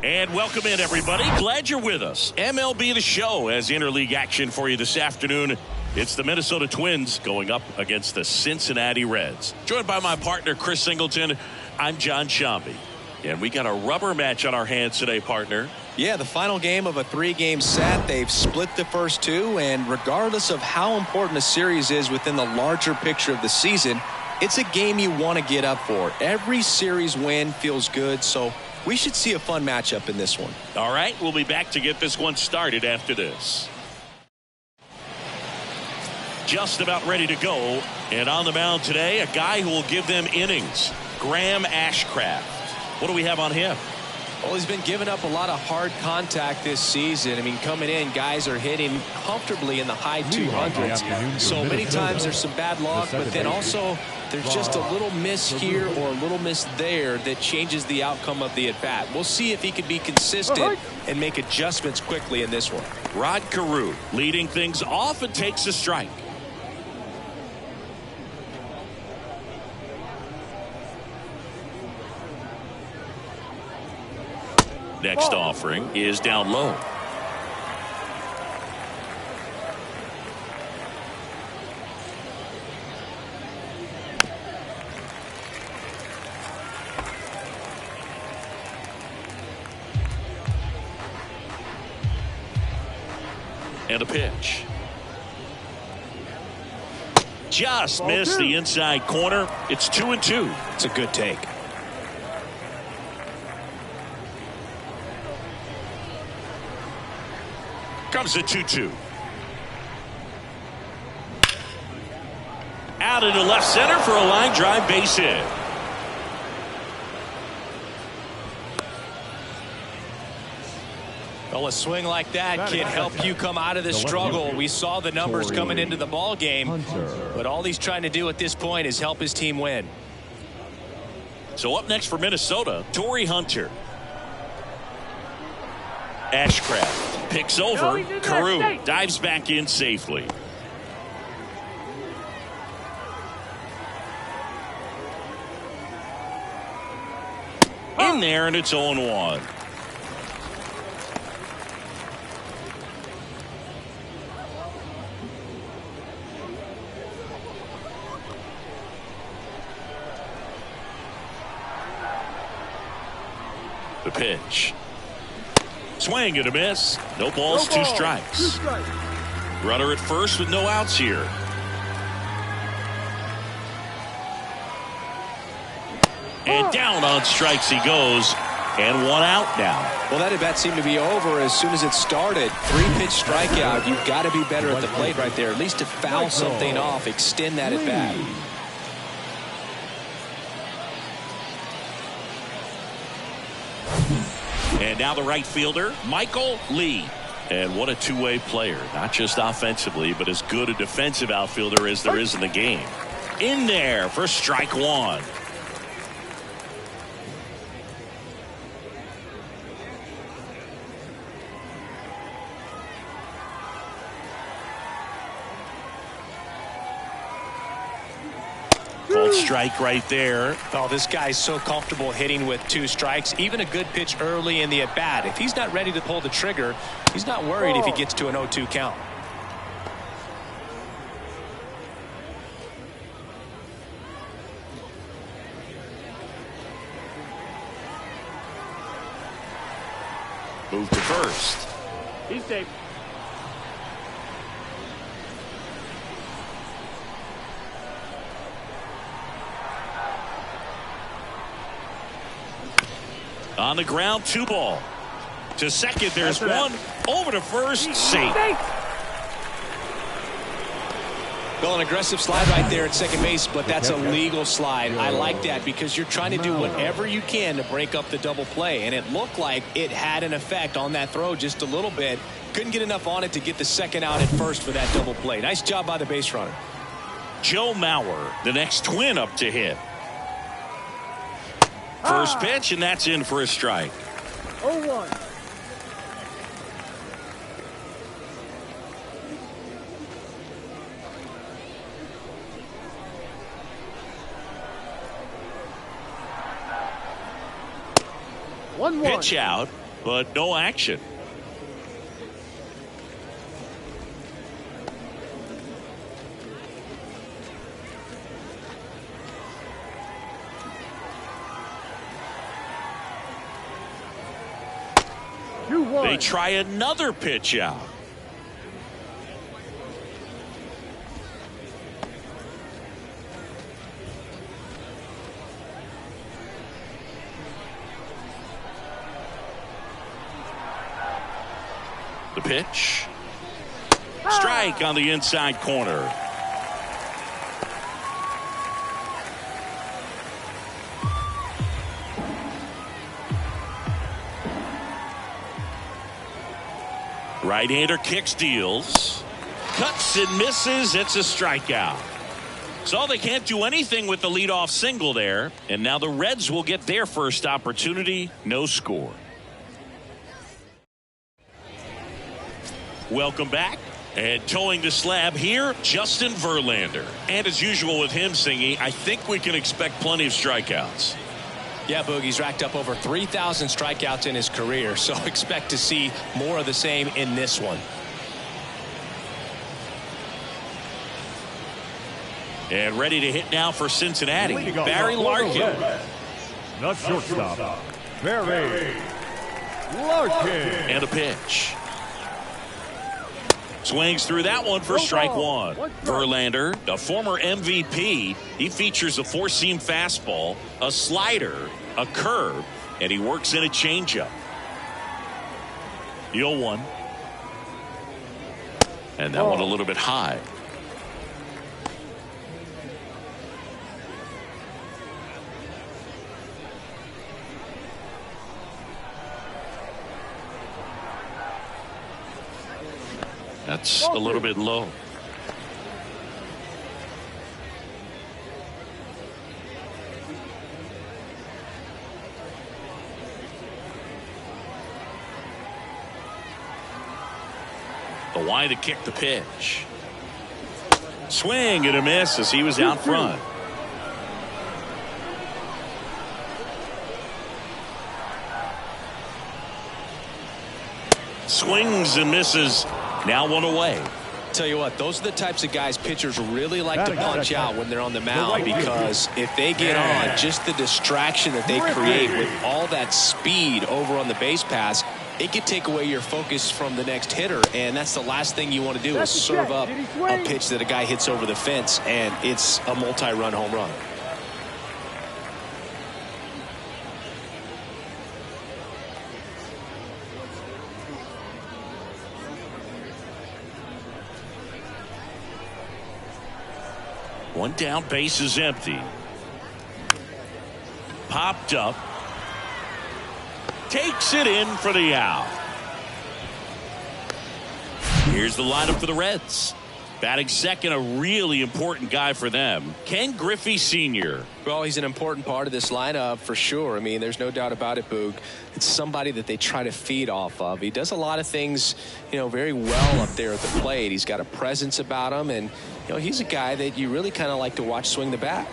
And welcome in, everybody. Glad you're with us. MLB The Show has interleague action for you this afternoon. It's the Minnesota Twins going up against the Cincinnati Reds. Joined by my partner, Chris Singleton. I'm John Shambi. And we got a rubber match on our hands today, partner. Yeah, the final game of a 3-game set. They've split the first two, and regardless of how important a series is within the larger picture of the season, it's a game you want to get up for. Every series win feels good, so we should see a fun matchup in this one. All right, we'll be back to get this one started after this. Just about ready to go. And on the mound today, a guy who will give them innings, Graham Ashcraft. What do we have on him? Well, he's been giving up a lot of hard contact this season. I mean, coming in, guys are hitting comfortably in the high 200s. So many times there's some bad luck, but then also there's just a little miss here or a little miss there that changes the outcome of the at-bat. We'll see if he can be consistent and make adjustments quickly in this one. Rod Carew leading things off and takes a strike. Next offering is down low. And a pitch. Just missed the inside corner. It's 2-2. It's a good take. Comes at 2-2. Out into left center for a line drive base hit. Well, a swing like that can help you come out of the struggle. We saw the numbers coming into the ball game, but all he's trying to do at this point is help his team win. So up next for Minnesota, Torii Hunter. Ashcraft picks over. Carew dives back in safely. In there, and it's 0-1. The pitch. Swing and a miss. No balls, 2 strikes. Runner at first with no outs here. And down on strikes he goes. And 1 out now. Well, that at-bat seemed to be over as soon as it started. 3-pitch strikeout. You've got to be better at the plate right there. At least to foul something off, extend that at-bat. And now the right fielder, Michael Lee. And what a two-way player. Not just offensively, but as good a defensive outfielder as there is in the game. In there for strike 1. Called strike right there. Oh, this guy's so comfortable hitting with 2 strikes. Even a good pitch early in the at-bat. If he's not ready to pull the trigger, he's not worried if he gets to an 0-2 count. Move to first. He's safe. On the ground, 2 ball. To second, there's 1. Over to first, safe. Well, an aggressive slide right there at second base, but that's a legal slide. I like that because you're trying to do whatever you can to break up the double play, and it looked like it had an effect on that throw just a little bit. Couldn't get enough on it to get the second out at first for that double play. Nice job by the base runner. Joe Mauer, the next Twin up to hit. First pitch, and that's in for a strike. 0-1. Pitch out. but no action. They try another pitch out. The pitch. Strike on the inside corner. Right-hander kicks, deals, cuts and misses. It's a strikeout. So they can't do anything with the leadoff single there. And now the Reds will get their first opportunity. No score. Welcome back. And towing the slab here, Justin Verlander. And as usual with him, Singy, I think we can expect plenty of strikeouts. Yeah, Boogie's racked up over 3,000 strikeouts in his career, so expect to see more of the same in this one. And ready to hit now for Cincinnati, Barry Larkin. The shortstop, Barry Larkin. And a pitch. Swings through that one for strike one. Verlander, the former MVP, he features a four-seam fastball, a slider, a curve, and he works in a changeup. The 0-1. And that one a little bit high. That's a little bit low. The wide to kick the pitch. Swing and a miss as he was out front. Swings and misses. Now one away. Tell you what, those are the types of guys pitchers really like to punch out when they're on the mound, because if they get on, just the distraction that they create with all that speed over on the base pass, it could take away your focus from the next hitter, and that's the last thing you want to do is serve up a pitch that a guy hits over the fence, and it's a multi-run home run. One down, base is empty. Popped up. Takes it in for the out. Here's the lineup for the Reds. Batting second, a really important guy for them, Ken Griffey Sr. Well, he's an important part of this lineup for sure. I mean, there's no doubt about it, Boog. It's somebody that they try to feed off of. He does a lot of things, very well up there at the plate. He's got a presence about him, and, he's a guy that you really kind of like to watch swing the bat.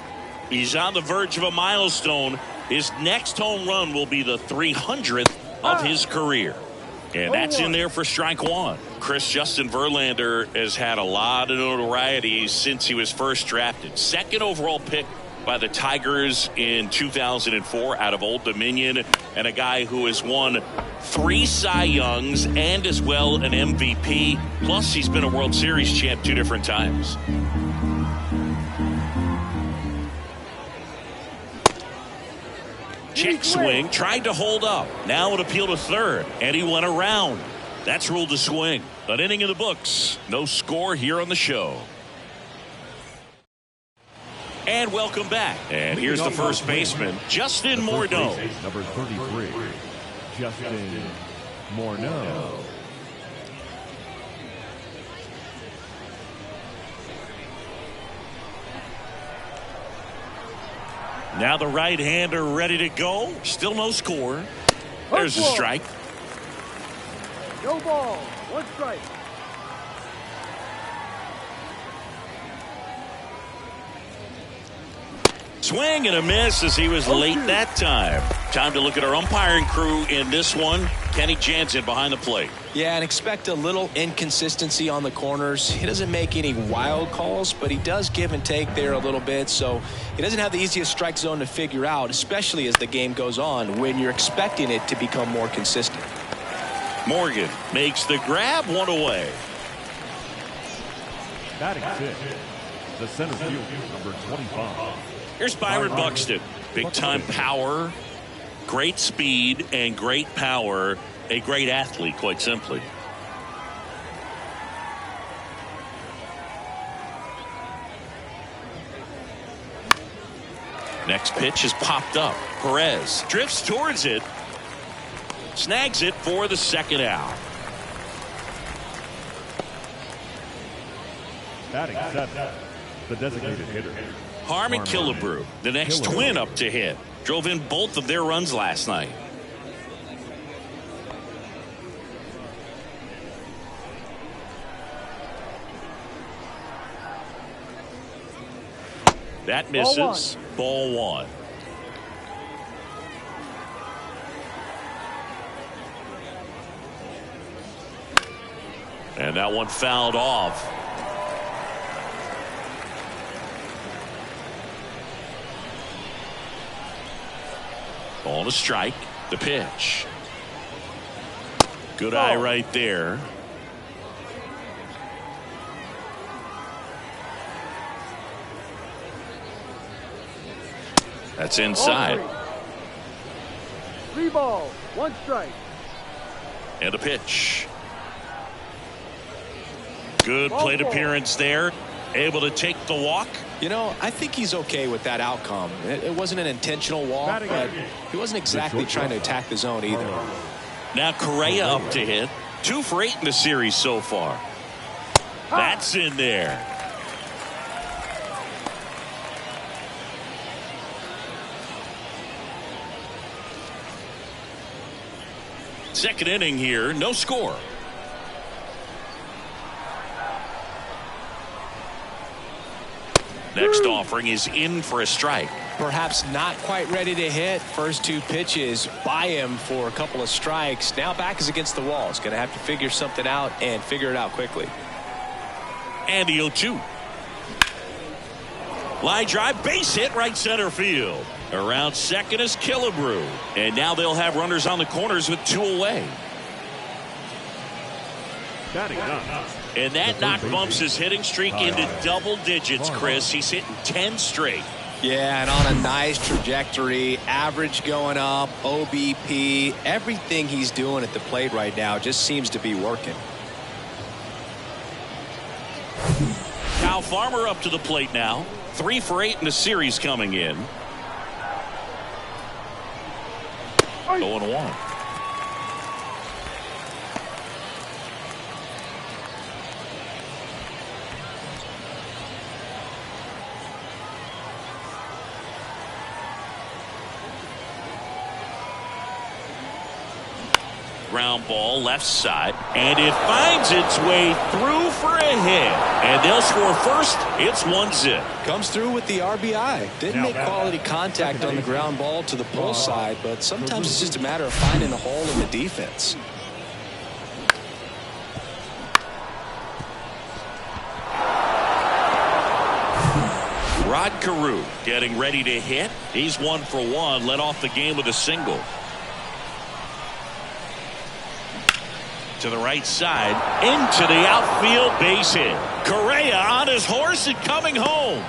He's on the verge of a milestone. His next home run will be the 300th of his career. And that's in there for strike one. Justin Verlander has had a lot of notoriety since he was first drafted. Second overall pick by the Tigers in 2004 out of Old Dominion, and a guy who has won 3 Cy Youngs and as well an MVP. Plus, he's been a World Series champ 2 different times. Check swing, tried to hold up. Now an appeal to third, and he went around. That's ruled a swing. An inning in the books. No score here on the show. And welcome back. And here's the first baseman, Justin Morneau. Number 33, Justin Morneau. Now the right-hander ready to go. Still no score. There's a strike. No ball. 1 strike. Swing and a miss as he was late that time. Time to look at our umpiring crew in this one. Kenny Jansen behind the plate. Yeah, and expect a little inconsistency on the corners. He doesn't make any wild calls, but he does give and take there a little bit. So he doesn't have the easiest strike zone to figure out, especially as the game goes on when you're expecting it to become more consistent. Morgan makes the grab, one away. Batting 6, the center fielder, number 25. Here's Byron Buxton. Big time power, great speed, and great power. A great athlete, quite simply. Next pitch is popped up. Perez drifts towards it. Snags it for the second out. Batting 7, the designated hitter. Harmon Killebrew, the next Twin up to hit. Drove in both of their runs last night. That misses. Ball one. And that one fouled off. Ball to strike. The pitch. Good eye right there. That's inside. 3 balls, 1 strike. And a pitch. Good plate appearance there. Able to take the walk. You know, I think he's okay with that outcome. It wasn't an intentional walk, but he wasn't exactly trying to attack the zone either. Now Correa up to hit. 2 for 8 in the series so far. That's in there. Second inning here, no score. Next offering is in for a strike. Perhaps not quite ready to hit. First 2 pitches by him for a couple of strikes. Now back is against the wall. He's going to have to figure something out and figure it out quickly. And the 0-2. Line drive, base hit, right center field. Around second is Killebrew. And now they'll have runners on the corners with 2 away. And that knock bumps his hitting streak into double digits, Chris. He's hitting 10 straight. Yeah, and on a nice trajectory. Average going up, OBP. Everything he's doing at the plate right now just seems to be working. Kyle Farmer up to the plate now. 3 for 8 in the series coming in. 0-1. Ground ball left side, and it finds its way through for a hit, and they'll score first. It's 1-0. Comes through with the RBI. Didn't make quality contact on the ground ball to the pull side, but sometimes it's just a matter of finding the hole in the defense. Rod Carew getting ready to hit. He's 1 for 1, led off the game with a single. To the right side, into the outfield, base hit. Correa on his horse and coming home.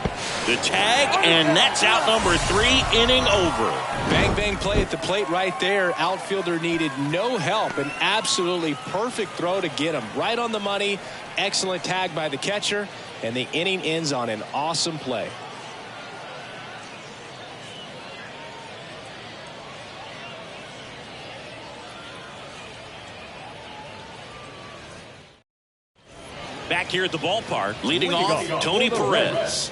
The tag, and that's out number 3, inning over. Bang, bang play at the plate right there. Outfielder needed no help. An absolutely perfect throw to get him right on the money. Excellent tag by the catcher, and the inning ends on an awesome play. Back here at the ballpark, leading off, Tony Perez.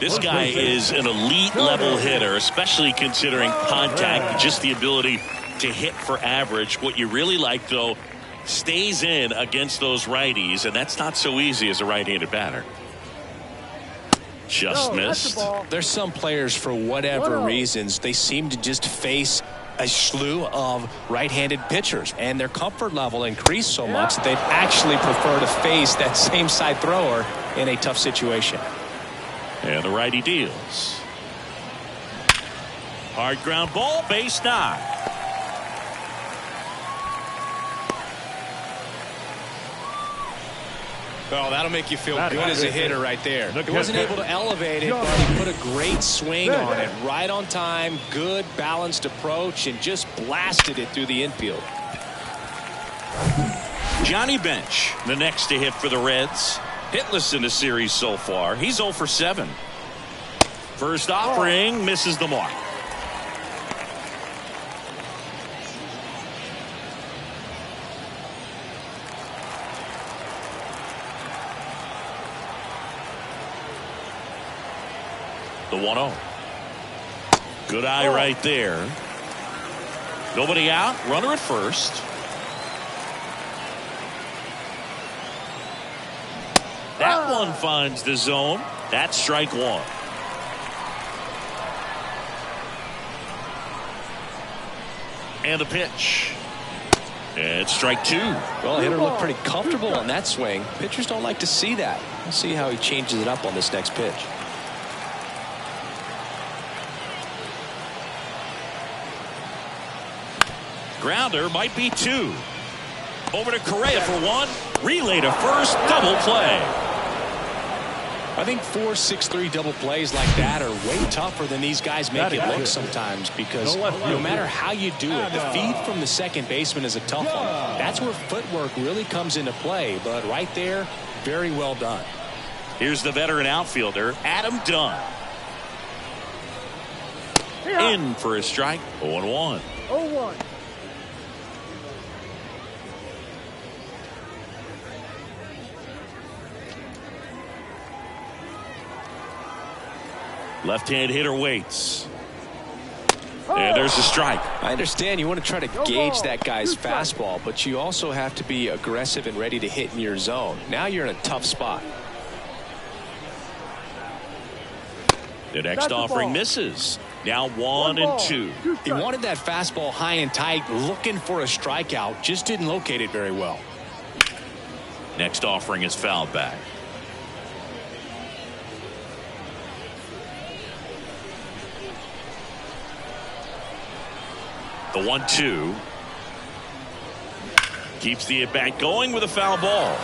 This guy is an elite level hitter, especially considering contact, just the ability to hit for average. What you really like, though, stays in against those righties, and that's not so easy as a right-handed batter. Just missed. There's some players, for whatever reasons, they seem to just face a slew of right-handed pitchers, and their comfort level increased so much that they'd actually prefer to face that same side thrower in a tough situation. And the righty deals. Hard ground ball, base knock. Oh, that'll make you feel good as a hitter right there. He wasn't able to elevate it, but he put a great swing on it. Right on time, good balanced approach, and just blasted it through the infield. Johnny Bench, the next to hit for the Reds. Hitless in the series so far. He's 0 for 7. First offering misses the mark. The 1-0. Good eye right there. Nobody out. Runner at first. That one finds the zone. That's strike one. And the pitch. And it's strike two. Well, hitter looked pretty comfortable on that swing. Pitchers don't like to see that. We'll see how he changes it up on this next pitch. Grounder might be two. Over to Correa for one. Relay to first. Double play. I think 4-6-3 double plays like that are way tougher than these guys make it look sometimes, because no matter how you do it, the feed from the second baseman is a tough one. That's where footwork really comes into play, but right there, very well done. Here's the veteran outfielder, Adam Dunn. In for a strike. 0-1. 0-1. Left-hand hitter waits. And there's a strike. I understand you want to try to gauge that guy's fastball, but you also have to be aggressive and ready to hit in your zone. Now you're in a tough spot. The next offering misses. Now 1-2. He wanted that fastball high and tight, looking for a strikeout. Just didn't locate it very well. Next offering is fouled back. The 1-2 keeps the at-bat going with a foul ball.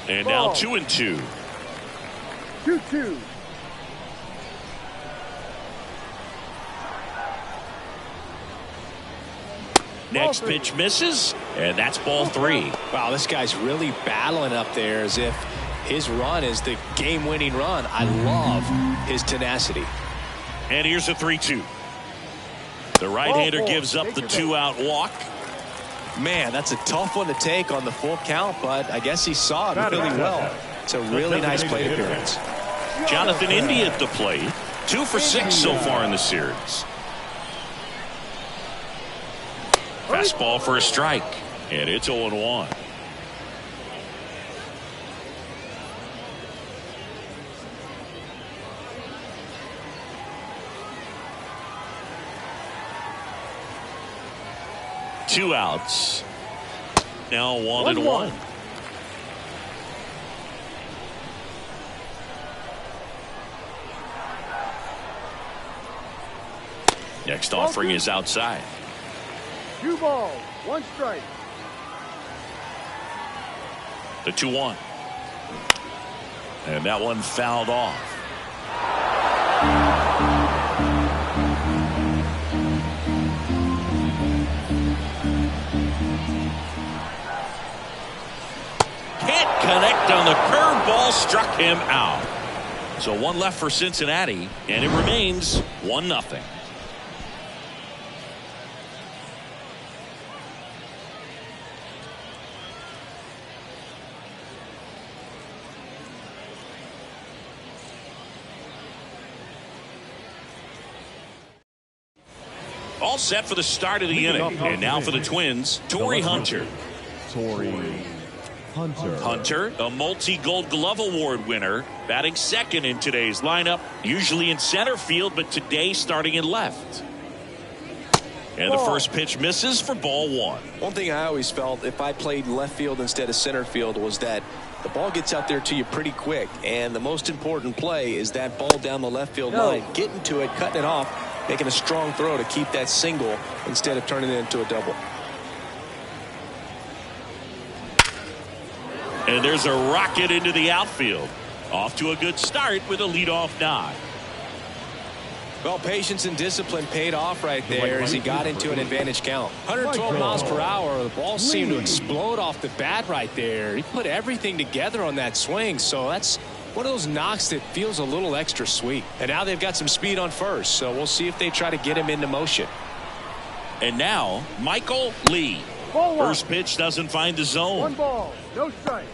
And now 2-2. 2-2. Next pitch misses, and that's ball three. Wow, this guy's really battling up there as if his run is the game-winning run. I love his tenacity. And here's a 3-2. The right-hander gives up the two-out walk. Man, that's a tough one to take on the full count, but I guess he saw it really well. It's a really nice plate appearance. Jonathan India at the plate. 2 for 6 so far in the series. Fastball for a strike, and it's 0-1. Two outs. Now 1-1. Next offering is outside. 2 balls, 1 strike. The 2-1. And that one fouled off. Can't connect on the curveball, struck him out. So one left for Cincinnati, and it remains 1-0. All set for the start of the inning. And now for the Twins, Torrey Hunter. Hunter, a multi-Gold Glove Award winner, batting second in today's lineup, usually in center field, but today starting in left. And the first pitch misses for ball one. One thing I always felt if I played left field instead of center field was that the ball gets out there to you pretty quick, and the most important play is that ball down the left field line, getting to it, cutting it off, making a strong throw to keep that single instead of turning it into a double. And there's a rocket into the outfield. Off to a good start with a leadoff nod. Well, patience and discipline paid off right there as he got into an advantage count. 112 miles per hour. The ball seemed to explode off the bat right there. He put everything together on that swing. So that's one of those knocks that feels a little extra sweet. And now they've got some speed on first. So we'll see if they try to get him into motion. And now, Michael Lee. First pitch doesn't find the zone. 1 ball, no strike.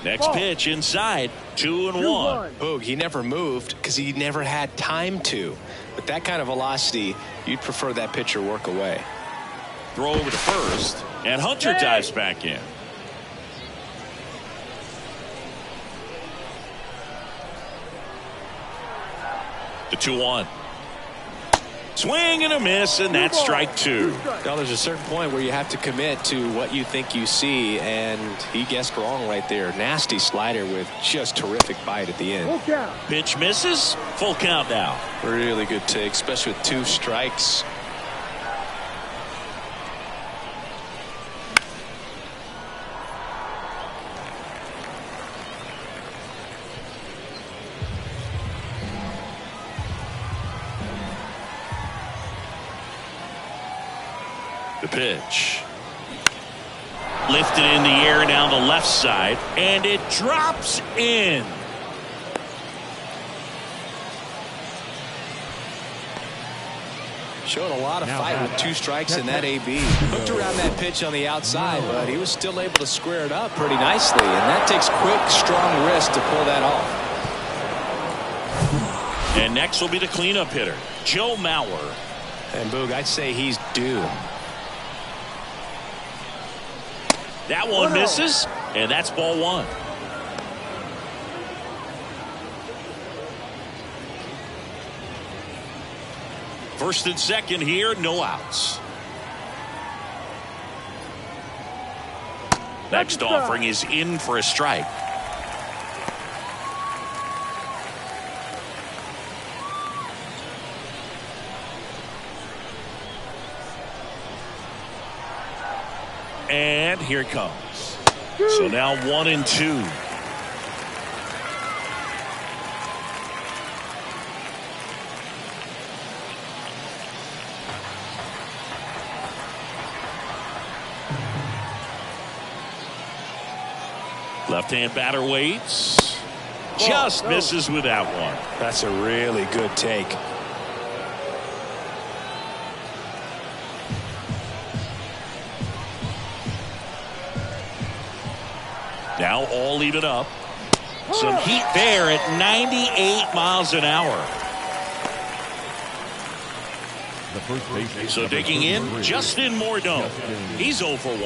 Next pitch inside, 2-1. Boog, he never moved because he never had time to. With that kind of velocity, you'd prefer that pitcher work away. Throw over to first, and Hunter dives back in. The 2-1. Swing and a miss, and that's strike two. Now there's a certain point where you have to commit to what you think you see, and he guessed wrong right there. Nasty slider with just terrific bite at the end. Pitch misses, full count now. Really good take, especially with 2 strikes. The pitch. Lifted in the air down the left side, and it drops in. Showing a lot of fight with 2 strikes in that AB. Hooked around that pitch on the outside, but he was still able to square it up pretty nicely, and that takes quick, strong wrist to pull that off. And next will be the cleanup hitter, Joe Mauer. And Boog, I'd say he's due. That one misses, and that's ball one. First and second here, no outs. Next offering is in for a strike. And here it comes. So now 1-2. Left-hand batter waits. Just misses with that one. That's a really good take. Now all even up. Some heat there at 98 miles an hour. So digging in, Justin Morneau. He's 0 for 1.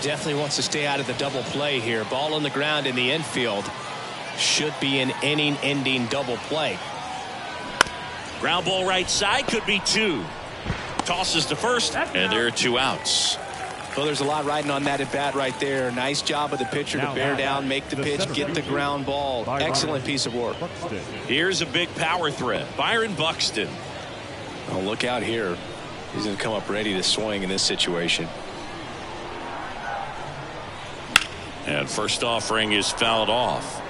Definitely wants to stay out of the double play here. Ball on the ground in the infield. Should be an inning-ending double play. Ground ball right side, could be 2. Tosses to first, and there are 2 outs. Well, there's a lot riding on that at bat right there. Nice job of the pitcher to bear down, make the pitch, get the ground ball. Excellent piece of work. Here's a big power threat, Byron Buxton. Oh, look out here. He's going to come up ready to swing in this situation. And first offering is fouled off.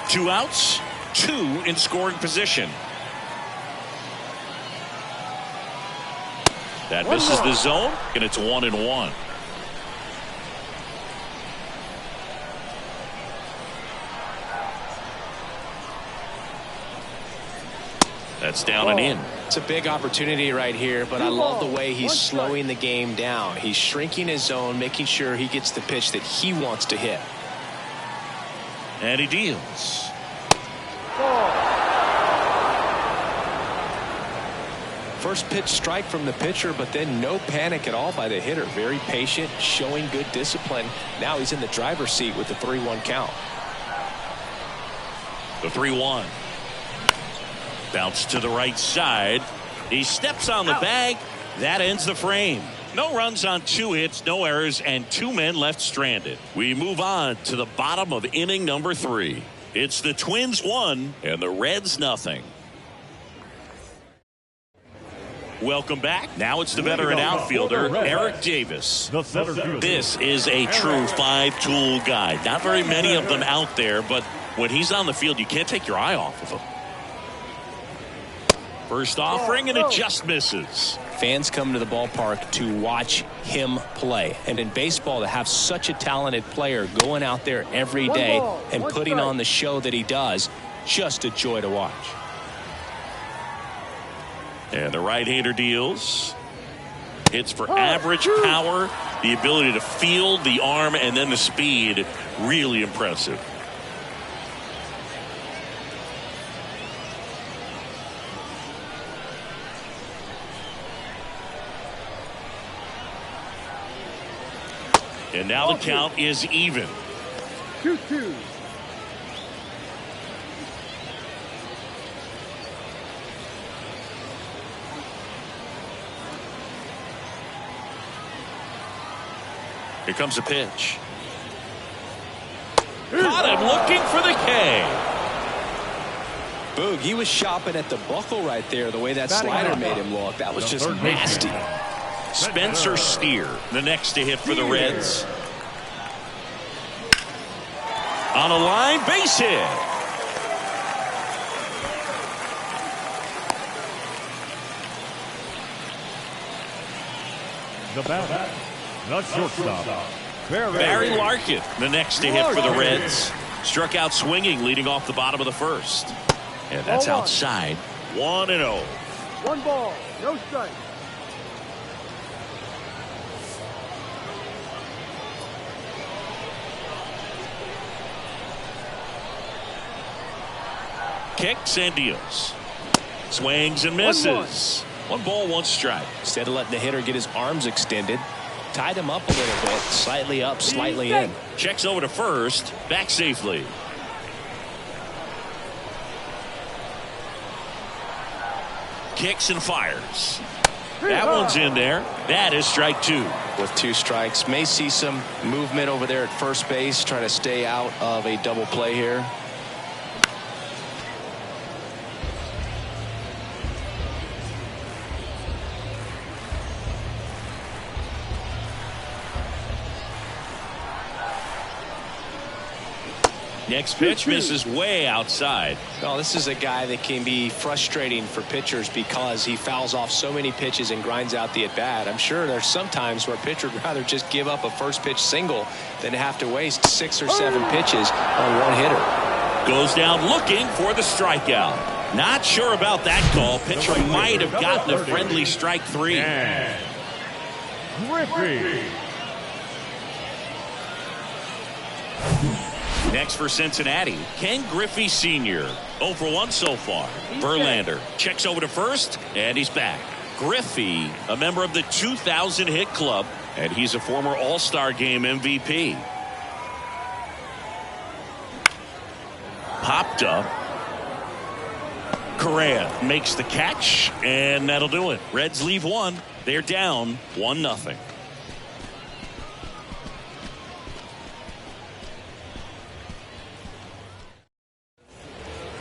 2 outs, 2 in scoring position. That misses the zone, and it's 1-1. That's down and in. It's a big opportunity right here, but I love the way he's slowing the game down. He's shrinking his zone, making sure he gets the pitch that he wants to hit. And he deals. First pitch strike from the pitcher, but then no panic at all by the hitter. Very patient, showing good discipline. Now he's in the driver's seat with the 3-1 count. The 3-1. Bounce to the right side. He steps on the bag. That ends the frame. No runs on 2 hits, no errors, and 2 men left stranded. We move on to the bottom of inning number 3. It's the Twins 1 and the Reds nothing. Welcome back. Now it's the veteran outfielder, Eric Davis. This is a true 5-tool guy. Not very many of them out there, but when he's on the field, you can't take your eye off of him. First offering, and it just misses. Fans come to the ballpark to watch him play. And in baseball, to have such a talented player going out there every day and putting on the show that he does, just a joy to watch. And the right-hander deals. Hits for average power, the ability to field, the arm, and then the speed. Really impressive. And now the count is even. 2-2. Here comes a pitch. Caught him looking for the K. Boog, he was shopping at the buckle right there, the way that slider made him look. That was just nasty. Spencer Steer, the next to hit for the Reds. On a line, base hit. The bat, the shortstop, Barry Larkin, the next to hit for the Reds. Struck out swinging, leading off the bottom of the first. And that's outside. 1-0. 1 ball, no strike. Kicks and deals. Swings and misses. 1 ball, 1 strike. Instead of letting the hitter get his arms extended, tied him up a little bit, slightly up, slightly in. Checks over to first, back safely. Kicks and fires. That one's in there. That is strike 2. With 2 strikes, may see some movement over there at first base, trying to stay out of a double play here. Next pitch misses way outside. Well, this is a guy that can be frustrating for pitchers because he fouls off so many pitches and grinds out the at-bat. I'm sure there's some times where a pitcher would rather just give up a first pitch single than have to waste 6 or 7 pitches on 1 hitter. Goes down looking for the strikeout. Not sure about that call. Pitcher might have gotten a friendly strike 3. Griffey. Next for Cincinnati, Ken Griffey Sr. 0 for 1 so far. Verlander checks over to first, and he's back. Griffey, a member of the 2000 hit club, and he's a former All-Star Game MVP. Popped up. Correa makes the catch, and that'll do it. Reds leave 1. They're down 1-0.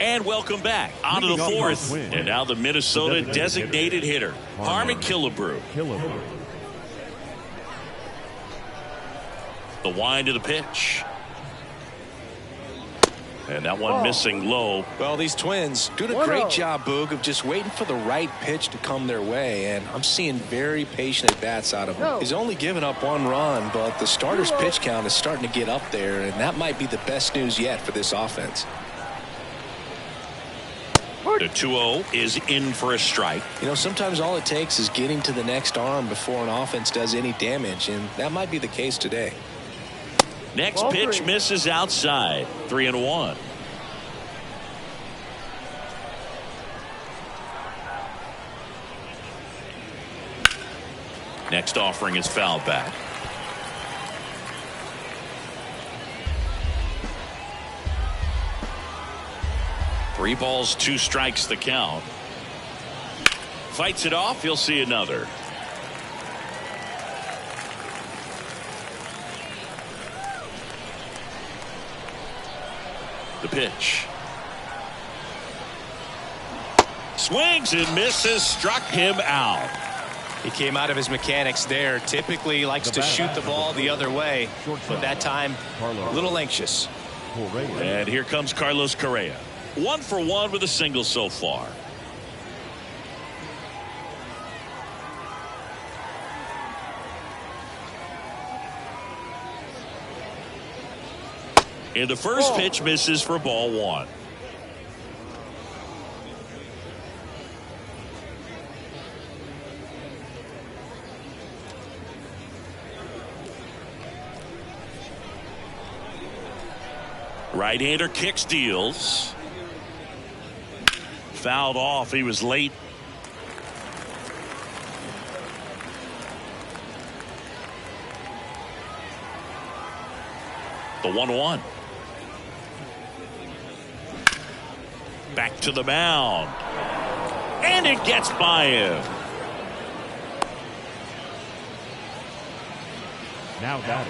And welcome back. On to the 4th. And now the Minnesota designated hitter, Harmon Killebrew. The wind of the pitch. And that one missing low. Well, these Twins doing a great job, Boog, of just waiting for the right pitch to come their way. And I'm seeing very patient at-bats out of him. He's only given up 1 run, but the starter's pitch count is starting to get up there. And that might be the best news yet for this offense. The 2-0 is in for a strike. You know, sometimes all it takes is getting to the next arm before an offense does any damage, and that might be the case today. Next Ball pitch three. misses outside. 3-1. Next offering is fouled back. Three balls, two strikes the count. Fights it off. He'll see another. The pitch. Swings and misses. Struck him out. He came out of his mechanics there. Typically likes to shoot the ball the other way, but that time a little anxious. And here comes Carlos Correa. 1 for 1 with a single so far. And the first pitch misses for ball 1. Right-hander kicks, deals. Fouled off. He was late. The 1-1. Back to the mound. And it gets by him. Now down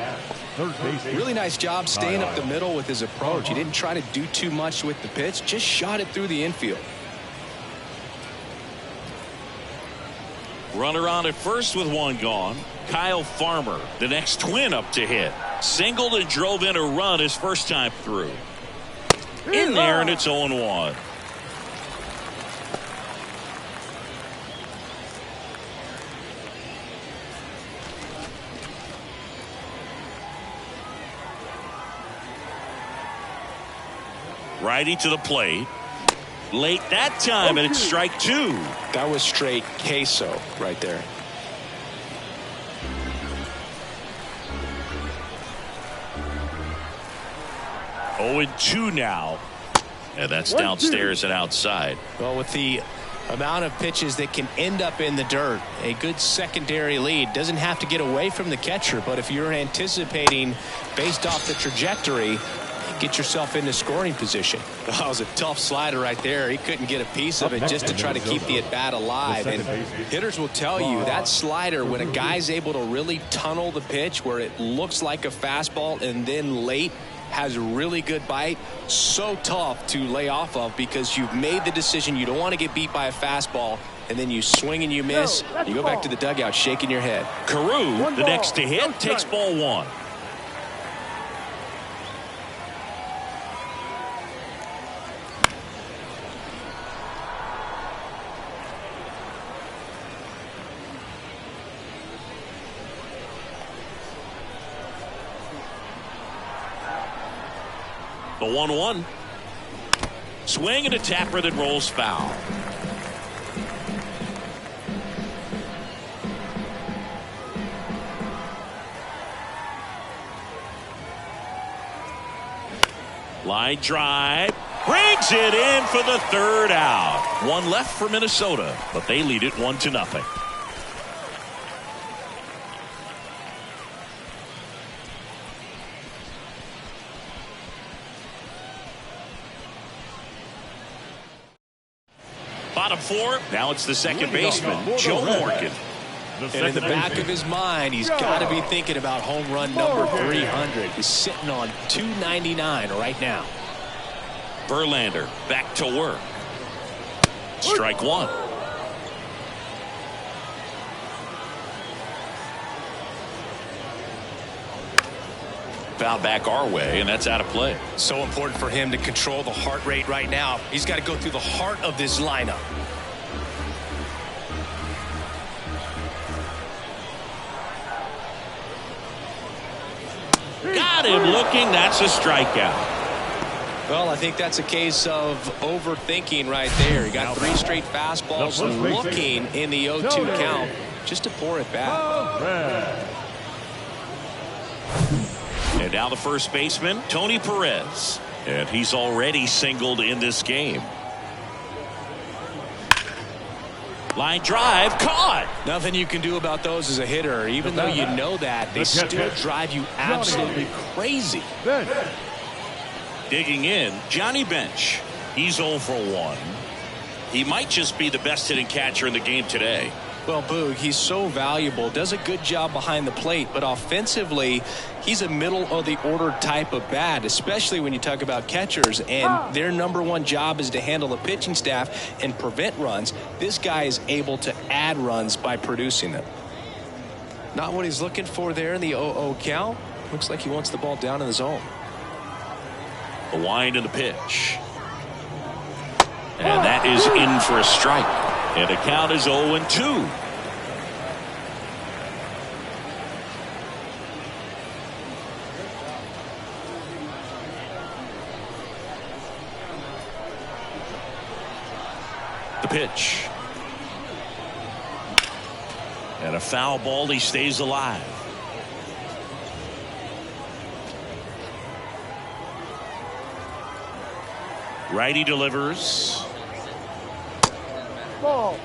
third base. Really nice job staying up the middle with his approach. He didn't try to do too much with the pitch, just shot it through the infield. Runner on at first with one gone. Kyle Farmer, the next Twin, up to hit. Singled and drove in a run his first time through. In there, and it's 0-1. Righty to the plate. Late that time, and it's strike 2. That was straight queso right there. Oh, and 2 now. And that's downstairs and outside. Well, with the amount of pitches that can end up in the dirt, a good secondary lead doesn't have to get away from the catcher, but if you're anticipating based off the trajectory, get yourself into scoring position. That was a tough slider right there. He couldn't get a piece of it just to try to keep the at-bat alive. And hitters will tell you that slider, when a guy's able to really tunnel the pitch where it looks like a fastball and then late has a really good bite, so tough to lay off of because you've made the decision you don't want to get beat by a fastball, and then you swing and you miss. You go back to the dugout shaking your head. Carew, the next to hit, takes ball 1. The 1-1. Swing and a tapper that rolls foul. Line drive. Brings it in for the third out. One left for Minnesota, but they lead it 1-0. Bottom 4. Now it's the second baseman, Joe Morgan. And in the back of his mind, he's got to be thinking about home run number 300. He's sitting on 299 right now. Verlander back to work. Strike 1. Foul back our way, and that's out of play. So important for him to control the heart rate right now. He's got to go through the heart of this lineup. Got him looking. That's a strikeout. Well, I think that's a case of overthinking right there. He got 3 straight fastballs looking in the 0-2 count just to pour it back. And now the first baseman, Tony Perez. And he's already singled in this game. Line drive, caught. Nothing you can do about those as a hitter. Even though you know that, they still drive you absolutely crazy. Digging in, Johnny Bench. He's 0 for 1. He might just be the best hitting catcher in the game today. Well, Boog, he's so valuable, does a good job behind the plate, but offensively, he's a middle-of-the-order type of bat, especially when you talk about catchers, and their #1 job is to handle the pitching staff and prevent runs. This guy is able to add runs by producing them. Not what he's looking for there in the 0-0 count. Looks like he wants the ball down in the zone. The wind and the pitch. And that is in for a strike. And the count is 0-2. The pitch. And a foul ball. He stays alive. Righty delivers. Ball.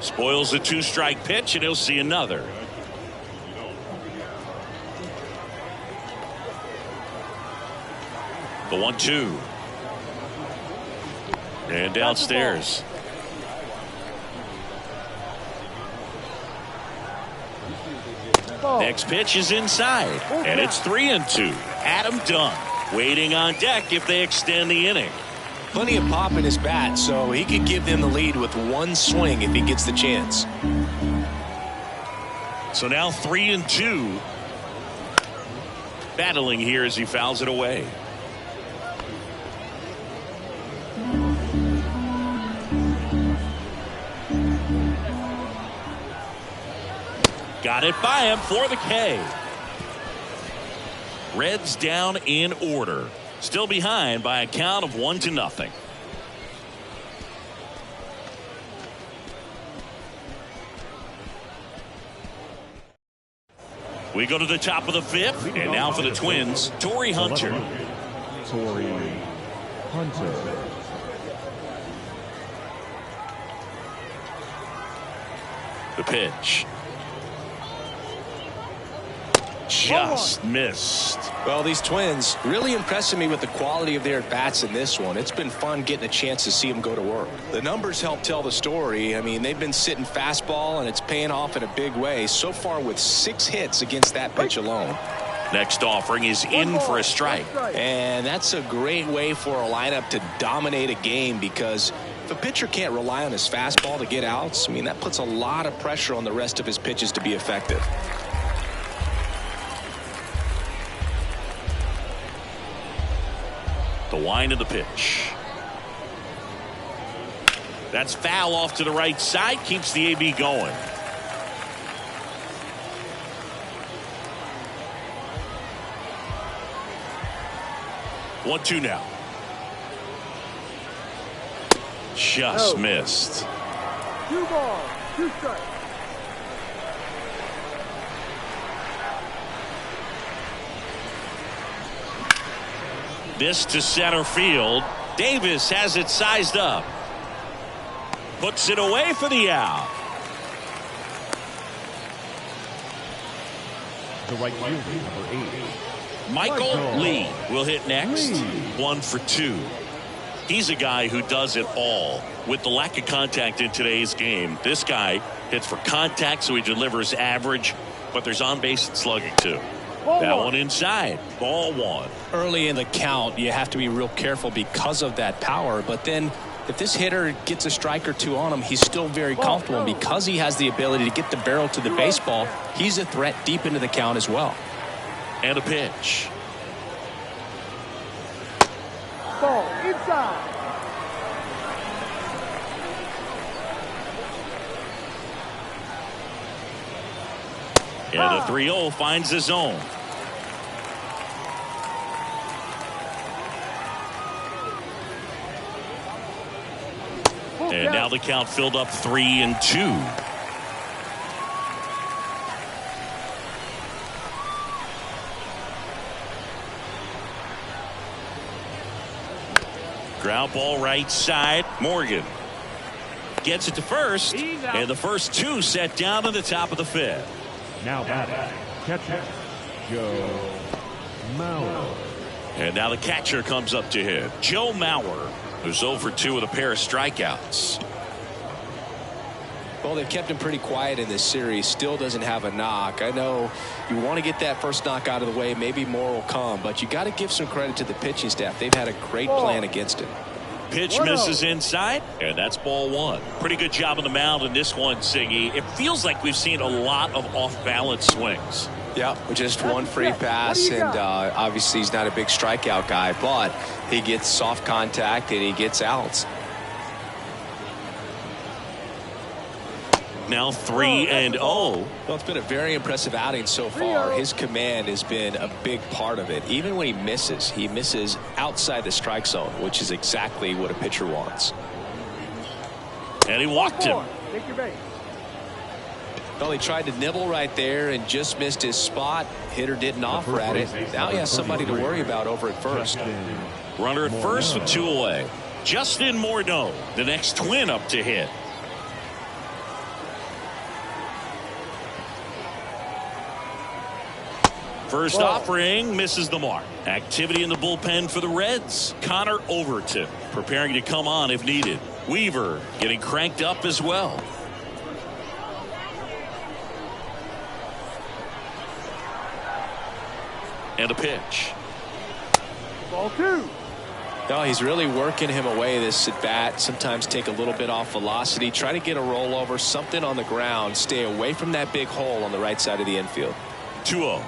Spoils the 2-strike pitch, and he'll see another. The 1-2. And downstairs. Next pitch is inside, and it's 3-2. Adam Dunn waiting on deck if they extend the inning. Plenty of pop in his bat, so he could give them the lead with 1 swing if he gets the chance. So now 3-2. Battling here as he fouls it away. Got it by him for the K. Reds down in order. Still behind by a count of 1-0. We go to the top of the 5th, and now for the Twins, Torii Hunter. Torii Hunter. The pitch. Just missed. Well, these Twins really impressing me with the quality of their at-bats in this one. It's been fun getting a chance to see them go to work. The numbers help tell the story. I mean, they've been sitting fastball, and it's paying off in a big way. So far with 6 hits against that pitch alone. Next offering is in for a strike. And that's a great way for a lineup to dominate a game, because if a pitcher can't rely on his fastball to get outs, I mean, that puts a lot of pressure on the rest of his pitches to be effective. The wind of the pitch. That's foul off to the right side. Keeps the AB going. One, 2 now. Just missed. 2 balls, 2 strikes. This to center field. Davis has it sized up. Puts it away for the out. The right fielder, number 8. Michael Lee will hit next. 1 for 2. He's a guy who does it all. With the lack of contact in today's game, this guy hits for contact, so he delivers average, but there's on base and slugging too. That one inside. Ball 1. Early in the count, you have to be real careful because of that power. But then if this hitter gets a strike or 2 on him, he's still very comfortable. And because he has the ability to get the barrel to the baseball, he's a threat deep into the count as well. And a pitch. Ball inside. And the 3-0 finds the zone. And now the count filled up 3-2. Ground ball right side. Morgan gets it to first, and the first two set down to the top of the fifth. Now batting, catcher, Joe Mauer. And now the catcher comes up to hit. Joe Mauer, who's 0 for 2 with a pair of strikeouts. Well, they've kept him pretty quiet in this series. Still doesn't have a knock. I know you want to get that first knock out of the way. Maybe more will come, but you got to give some credit to the pitching staff. They've had a great plan against him. Pitch misses inside, and that's ball one. Pretty good job on the mound in this one, Singy. It feels like we've seen a lot of off-balance swings. Yeah, just one free pass, and obviously he's not a big strikeout guy, but he gets soft contact and he gets outs. Now 3-0. Well, it's been a very impressive outing so far. His command has been a big part of it. Even when he misses outside the strike zone, which is exactly what a pitcher wants. And he walked him. Take your base. Well, he tried to nibble right there and just missed his spot. Hitter didn't offer at it. Now he has somebody to worry about over at first. Runner at first with 2 away. Justin Morneau, the next Twin up to hit. First offering misses the mark. Activity in the bullpen for the Reds. Connor Overton preparing to come on if needed. Weaver getting cranked up as well. And a pitch. Ball 2. No, he's really working him away this at bat. Sometimes take a little bit off velocity. Try to get a rollover, something on the ground. Stay away from that big hole on the right side of the infield. 2-0.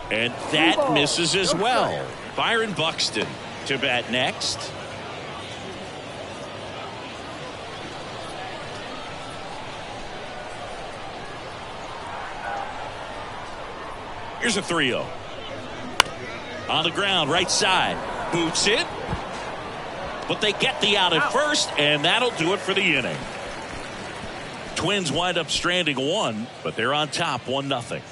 And that misses as well. Byron Buxton to bat next. Here's a 3-0. On the ground, right side. Boots it. But they get the out at first, and that'll do it for the inning. Twins wind up stranding 1, but they're on top 1-0.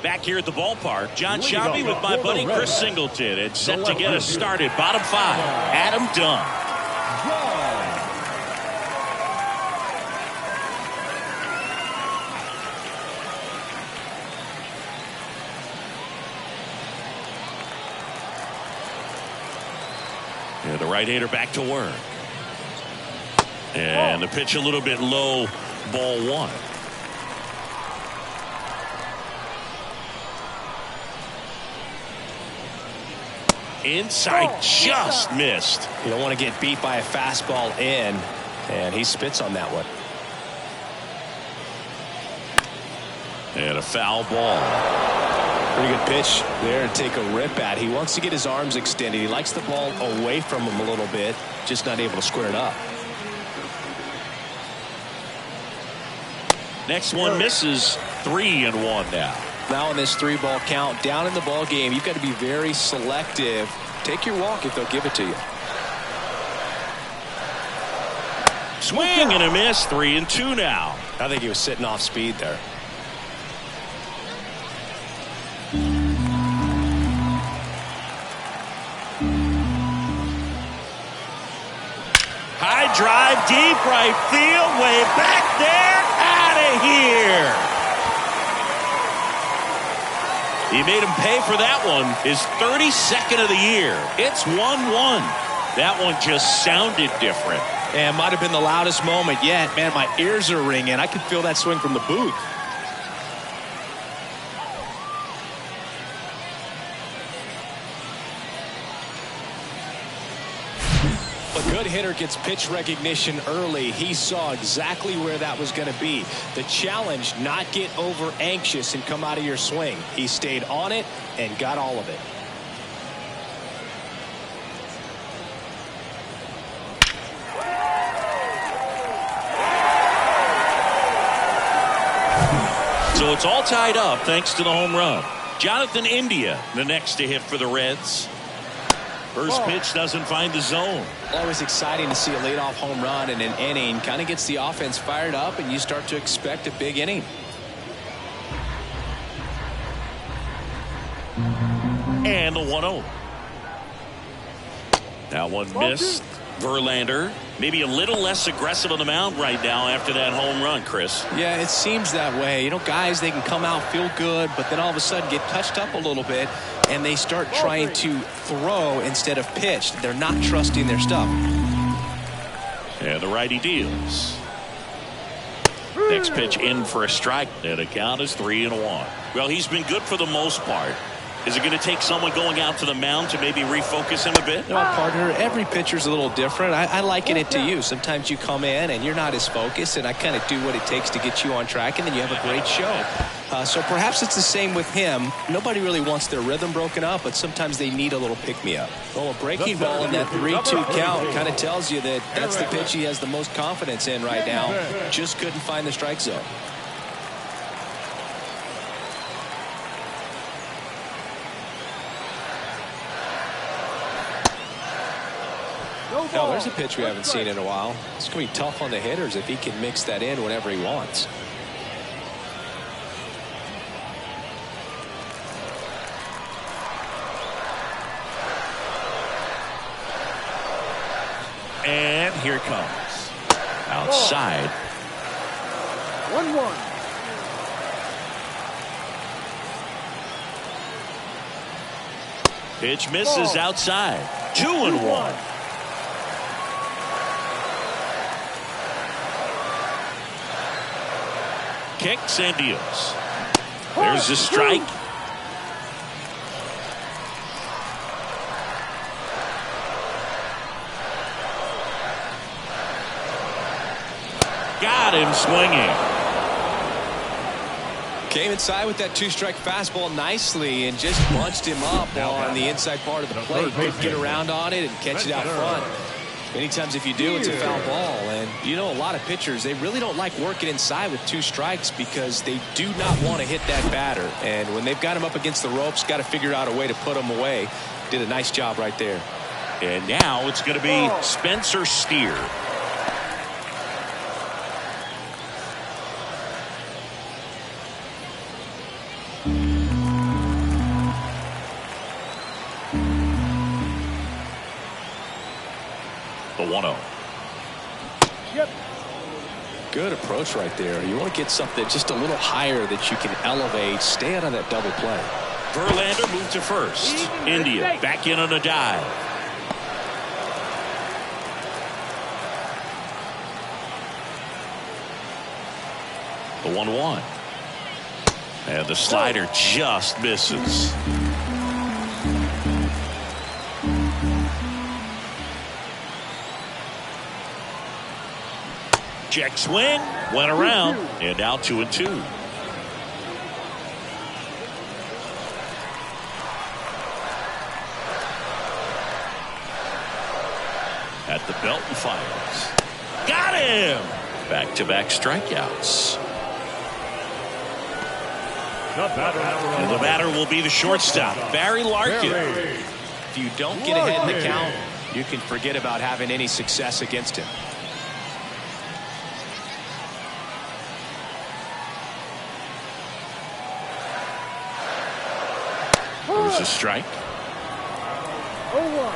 Back here at the ballpark, John Sciambi with my buddy Chris Singleton. It's set to get us started. Bottom 5, Adam Dunn. And the right-hander back to work. And the pitch a little bit low, ball 1. Inside, just missed. You don't want to get beat by a fastball in, and he spits on that one. And a foul ball. Pretty good pitch there to take a rip at. He wants to get his arms extended. He likes the ball away from him a little bit, just not able to square it up. Next one misses. 3-1 now. Now in this 3-ball count, down in the ball game, you've got to be very selective. Take your walk if they'll give it to you. Swing and a miss. 3-2 now. I think he was sitting off speed there. High drive, deep right field, way back there, out of here. He made him pay for that one. His 32nd of the year. It's 1-1. That one just sounded different. And might have been the loudest moment yet. Man, my ears are ringing. I could feel that swing from the booth. A good hitter gets pitch recognition early. He saw exactly where that was going to be. The challenge, not get over anxious and come out of your swing. He stayed on it and got all of it. So it's all tied up thanks to the home run. Jonathan India, the next to hit for the Reds. First pitch doesn't find the zone. Always exciting to see a leadoff home run in an inning. Kind of gets the offense fired up, and you start to expect a big inning. And a 1-0. Now one missed. Verlander maybe a little less aggressive on the mound right now after that home run, Chris. Yeah, it seems that way. You know, guys, they can come out, feel good, but then all of a sudden get touched up a little bit, and they start trying to throw instead of pitch. They're not trusting their stuff. And the righty deals. Next pitch in for a strike, and the count is 3-1. Well, he's been good for the most part. Is it going to take someone going out to the mound to maybe refocus him a bit? No, partner, every pitcher's a little different. I liken it to you. Sometimes you come in and you're not as focused, and I kind of do what it takes to get you on track, and then you have a great show. So perhaps it's the same with him. Nobody really wants their rhythm broken up, but sometimes they need a little pick-me-up. Well, a breaking ball in that 3-2 count kind of tells you that that's the pitch he has the most confidence in right now. Just couldn't find the strike zone. No, there's a pitch we haven't seen in a while. It's going to be tough on the hitters if he can mix that in whenever he wants. And here it comes. Outside. 1-1. Pitch misses outside. 2-1. Kicks and deals. There's the strike. Got him swinging. Came inside with that two-strike fastball nicely and just bunched him up on the inside part of the plate. Could get around on it and catch it out front. Many times if you do, it's a foul ball. And you know, a lot of pitchers, they really don't like working inside with two strikes because they do not want to hit that batter. And when they've got him up against the ropes, got to figure out a way to put him away. Did a nice job right there. And now it's going to be Spencer Steer. The 1-0. Yep. Good approach right there. You want to get something just a little higher that you can elevate. Stay out of that double play. Verlander moved to first. India back in on a dive. The 1-1. And the slider just misses. Check swing, went around, and now 2-2. At the belt and fires. Got him! Back-to-back strikeouts. And the batter will be the shortstop, Barry Larkin. If you don't get ahead in the count, you can forget about having any success against him. There's a strike. 0-1.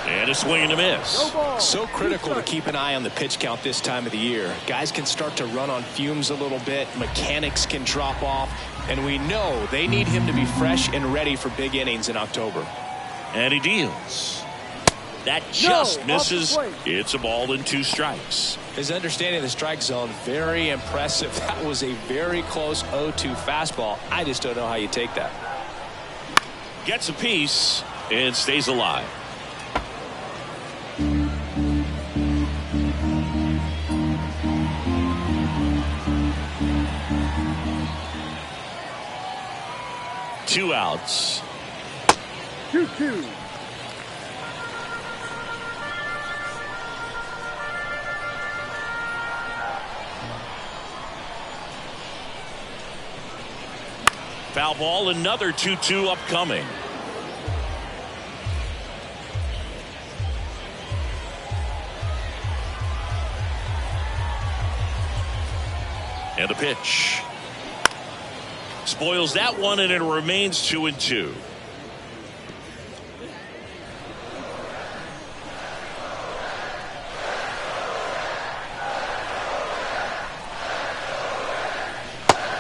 And a swing and a miss. So critical to keep an eye on the pitch count this time of the year. Guys can start to run on fumes a little bit. Mechanics can drop off. And we know they need him to be fresh and ready for big innings in October. And he deals. That just misses. It's a ball and 2 strikes. His understanding of the strike zone, very impressive. That was a very close 0-2 fastball. I just don't know how you take that. Gets a piece and stays alive. Two outs. 2-2. Foul ball, another 2-2 upcoming. And the pitch. Spoils that one, and it remains 2-2.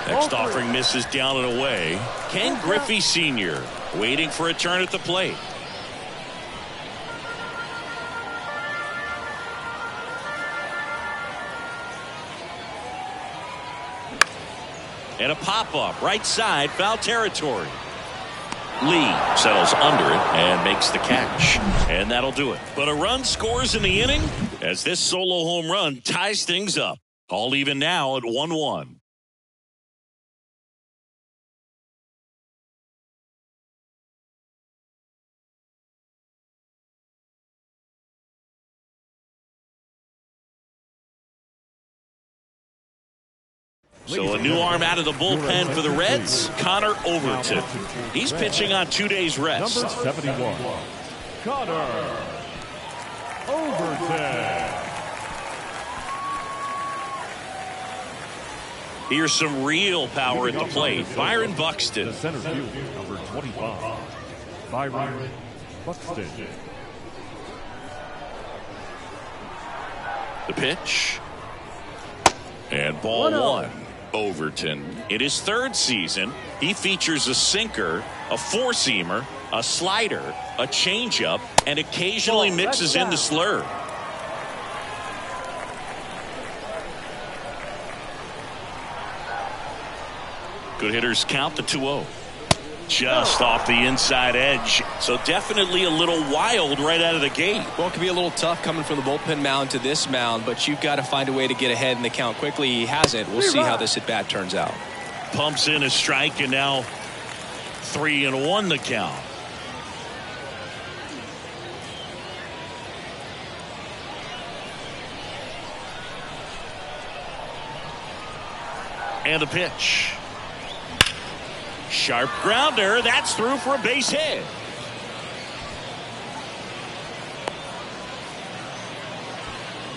Next offering misses down and away. Ken Griffey Sr. waiting for a turn at the plate. And a pop-up right side, foul territory. Lee settles under it and makes the catch. And that'll do it. But a run scores in the inning as this solo home run ties things up. All even now at 1-1. So a new arm out of the bullpen for the Reds, Connor Overton. He's pitching on 2 days rest. Number 71, Connor Overton. Here's some real power at the plate. Byron Buxton. The center field, number 25, Byron Buxton. The pitch. And ball one. Overton. In his third season, he features a sinker, a four-seamer, a slider, a changeup, and occasionally mixes in the slurve. Good hitters count the 2-0. Just off the inside edge. So definitely a little wild right out of the gate. Well, it can be a little tough coming from the bullpen mound to this mound, but you've got to find a way to get ahead in the count quickly. He hasn't. We'll see how this at-bat turns out. Pumps in a strike, and now 3-1 the count. And the pitch. Sharp grounder. That's through for a base hit.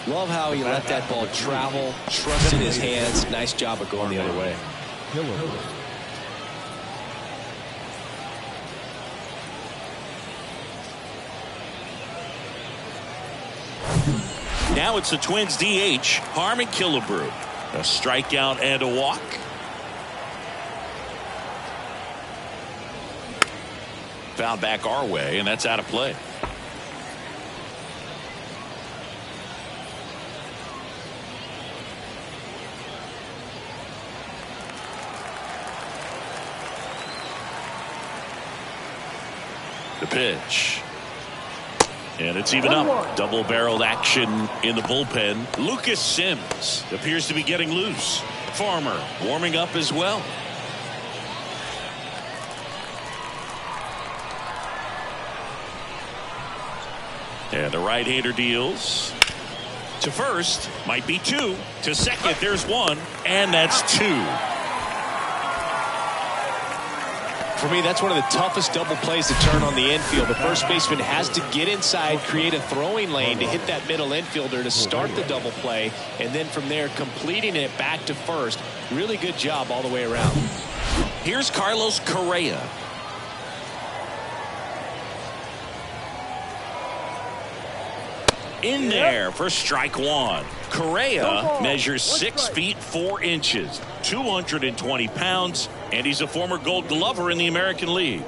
Love how he let that ball travel, trusted his hands. Nice job of going the other way. Now it's the Twins DH, Harmon Killebrew. A strikeout and a walk. Foul back our way, and that's out of play. The pitch. And it's even up. Double-barreled action in the bullpen. Lucas Sims appears to be getting loose. Farmer warming up as well. And the right-hander deals. To first, might be two. To second, there's one. And that's two. For me, that's one of the toughest double plays to turn on the infield. The first baseman has to get inside, create a throwing lane to hit that middle infielder to start the double play, and then from there completing it back to first. Really good job all the way around. Here's Carlos Correa. In there for strike one. Correa measures 6 feet 4 inches, 220 pounds, and he's a former Gold Glover in the American League.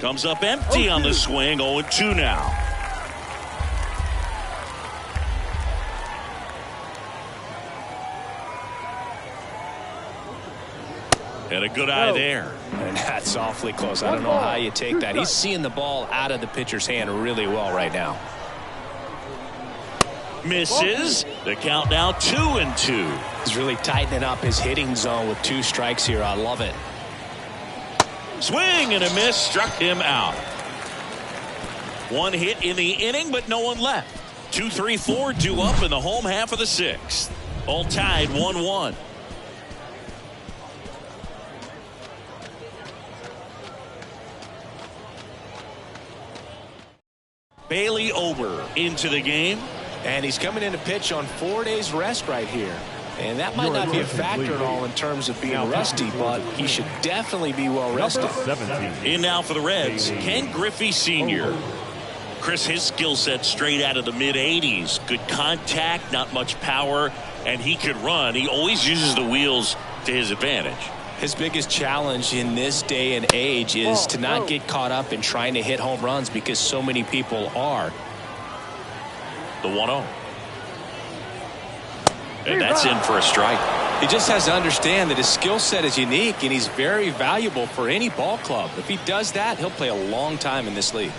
Comes up empty on the swing. 0-2 now. And a good eye there. And that's awfully close. I don't know how you take that. He's seeing the ball out of the pitcher's hand really well right now. Misses. The count now 2-2. He's really tightening up his hitting zone with 2 strikes here. I love it. Swing and a miss struck him out. 1 hit in the inning, but no one left. 2, 3, 4 due up in the home half of the sixth. All tied 1-1. Bailey Ober into the game. And he's coming in to pitch on 4 days rest right here. And that might not be a factor at all in terms of being rusty, but he should definitely be well rested. In now for the Reds, Ken Griffey Sr. Chris, his skill set straight out of the mid-80s. Good contact, not much power, and he could run. He always uses the wheels to his advantage. His biggest challenge in this day and age is to not get caught up in trying to hit home runs because so many people are. The 1-0. And that's in for a strike. He just has to understand that his skill set is unique and he's very valuable for any ball club. If he does that, he'll play a long time in this league.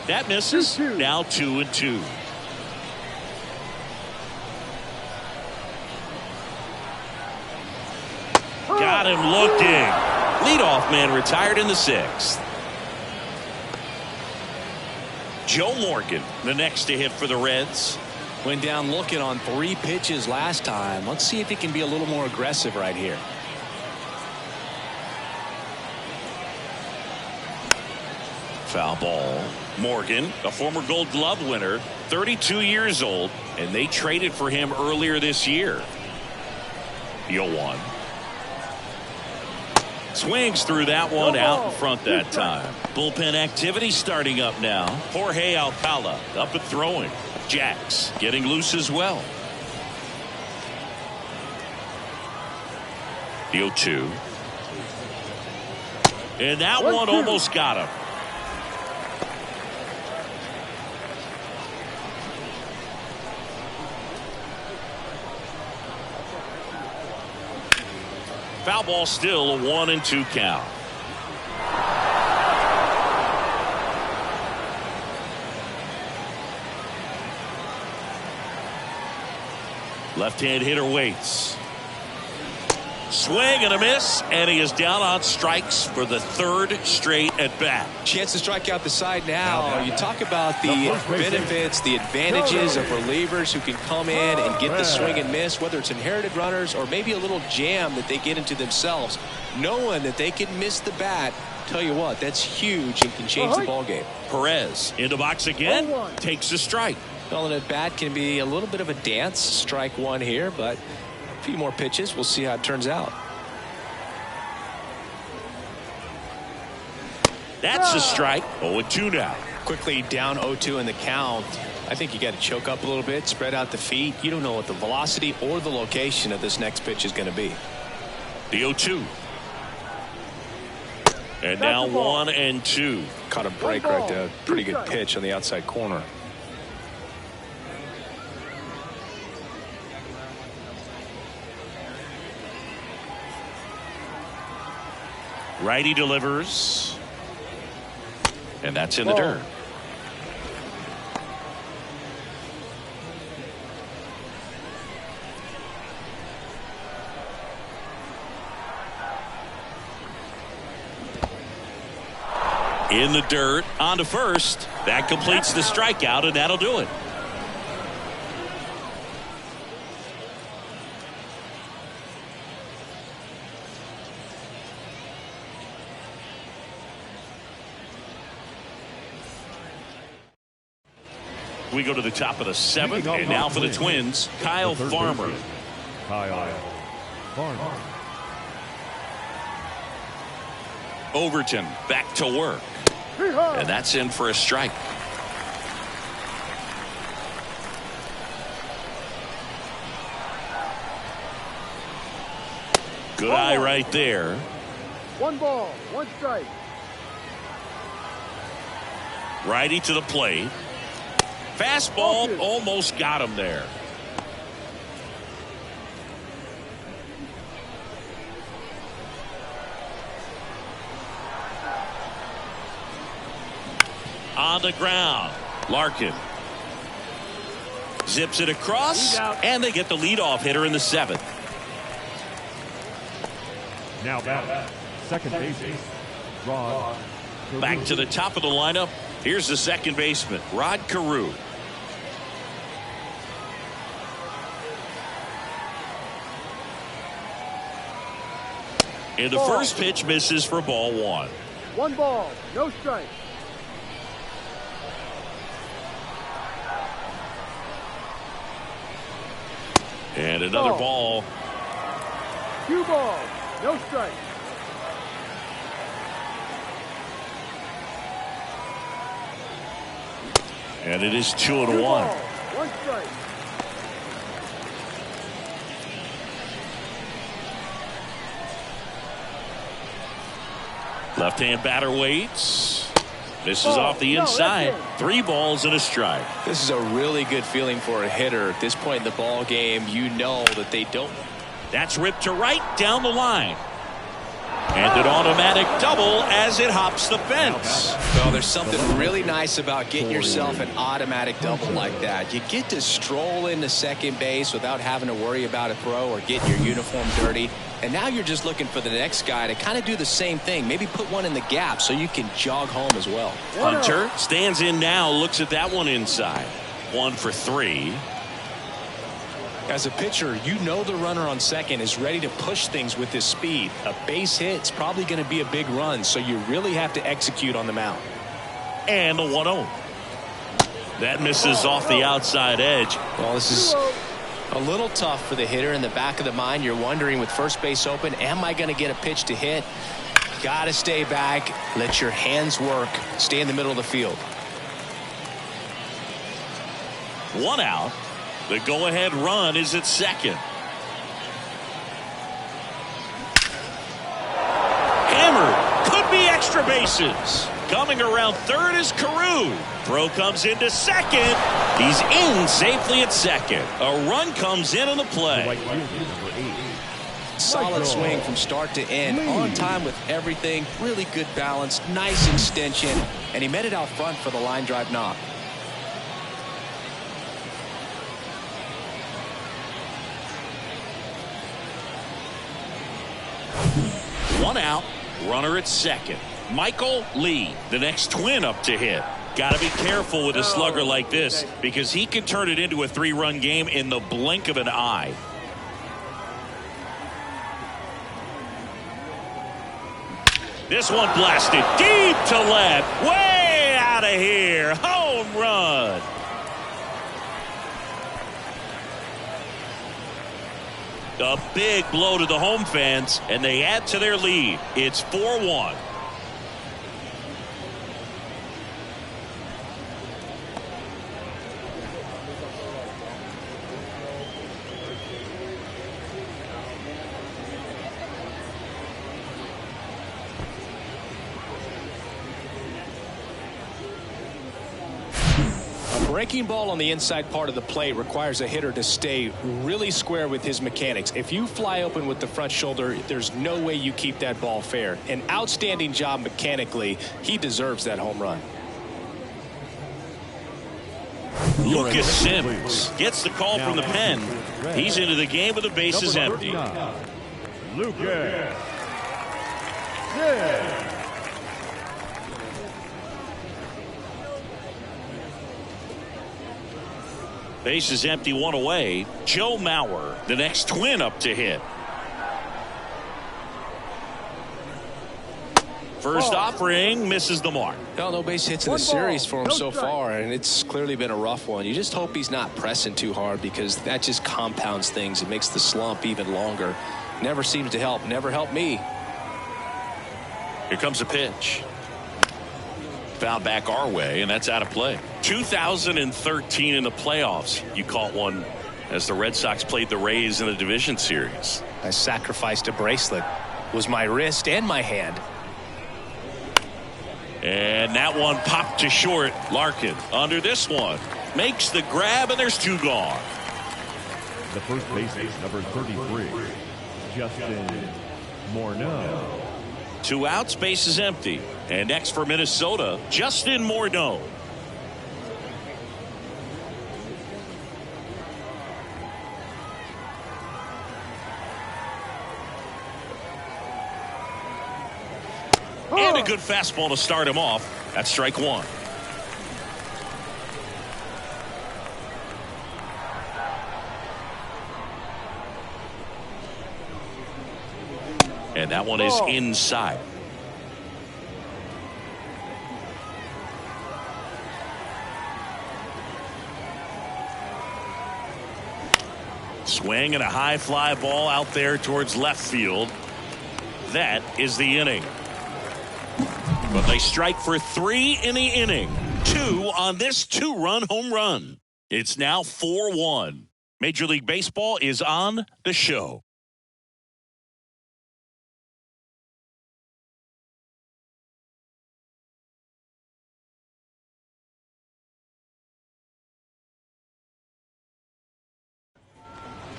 That misses. Now 2-2. Got him looking. Leadoff man retired in the sixth. Joe Morgan, the next to hit for the Reds. Went down looking on 3 pitches last time. Let's see if he can be a little more aggressive right here. Foul ball. Morgan, a former Gold Glove winner, 32 years old, and they traded for him earlier this year. 0-1. Swings through that one out in front that time. Bullpen activity starting up now. Jorge Alcala up and throwing. Jax getting loose as well. The 0-2. And that one almost got him. Foul ball, still a 1-2 count. Left-hand hitter waits. Swing and a miss, and he is down on strikes for the 3rd straight at bat. Chance to strike out the side now. You talk about the benefits, the advantages of relievers who can come in and get the swing and miss, whether it's inherited runners or maybe a little jam that they get into themselves. Knowing that they can miss the bat, tell you what, that's huge and can change the ball game. Perez in the box again, takes a strike. Well, an at bat can be a little bit of a dance. Strike one here, but a few more pitches. We'll see how it turns out. That's a strike. 0-2 now. Quickly down 0-2 in the count. I think you got to choke up a little bit, spread out the feet. You don't know what the velocity or the location of this next pitch is going to be. The 0-2. And now 1-2. Caught a break right there. Pretty good pitch on the outside corner. Righty delivers. And that's in the dirt. In the dirt, on to first. That completes the strikeout, and that'll do it. We go to the top of the 7th, and now for the Twins, Kyle Farmer. Kyle Farmer. Overton back to work. And that's in for a strike. Good eye right there. 1 ball, 1 strike. Righty to the plate. Fastball almost got him there. On the ground. Larkin zips it across, and they get the leadoff hitter in the 7th. Now back, second baseman, Rod. Back to the top of the lineup. Here's the second baseman, Rod Carew. And the first pitch misses for ball 1. 1 ball, no strike. And another ball. 2 balls, no strike. And it is 2-1. 2 balls, 1 strike. Left-hand batter waits. Misses off the inside. 3 balls and a strike. This is a really good feeling for a hitter at this point in the ball game. You know that they don't. That's ripped to right down the line. And an automatic double as it hops the fence. Well, there's something really nice about getting yourself an automatic double like that. You get to stroll into second base without having to worry about a throw or getting your uniform dirty. And now you're just looking for the next guy to kind of do the same thing. Maybe put one in the gap so you can jog home as well. Hunter stands in now, looks at that one inside. 1 for 3. As a pitcher, you know the runner on second is ready to push things with his speed. A base hit's probably going to be a big run, so you really have to execute on the mound. And the 1-0. That misses off the outside edge. Well, this is a little tough for the hitter. In the back of the mind, you're wondering with first base open, am I going to get a pitch to hit? Got to stay back, let your hands work, stay in the middle of the field. 1 out. The go-ahead run is at second. Hammered. Could be extra bases. Coming around third is Carew. Throw comes into second. He's in safely at second. A run comes in on the play. Solid swing from start to end. On time with everything. Really good balance. Nice extension. And he met it out front for the line drive knock. One out, runner at second. Michael Lee, the next Twin up to hit. Got to be careful with a slugger like this because he can turn it into a 3-run game in the blink of an eye. This one blasted deep to left, way out of here. Home run. A big blow to the home fans, and they add to their lead. It's 4-1. Breaking ball on the inside part of the plate requires a hitter to stay really square with his mechanics. If you fly open with the front shoulder, there's no way you keep that ball fair. An outstanding job mechanically. He deserves that home run. Lucas Sims gets the call from the pen. He's into the game with the bases empty. Lucas Sims. Base is empty, 1 away. Joe Mauer, the next Twin up to hit. First offering misses the mark. Well, no base hits in the series for him so far, and it's clearly been a rough one. You just hope he's not pressing too hard because that just compounds things. It makes the slump even longer. Never seems to help. Never helped me. Here comes a pitch. Foul back our way, and that's out of play. 2013 in the playoffs, you caught one as the Red Sox played the Rays in the division series. I sacrificed a bracelet. It was my wrist and my hand. And that one popped to short. Larkin under this one. Makes the grab, and there's 2 gone. The first baseman, number 33, Justin Morneau. 2 outs, base is empty. And next for Minnesota, Justin Morneau. And a good fastball to start him off. That's strike one. And that one is inside. Swing and a high fly ball out there towards left field. That is the inning. But they strike for 3 in the inning. 2 on this 2-run home run. It's now 4-1. Major League Baseball is on the show.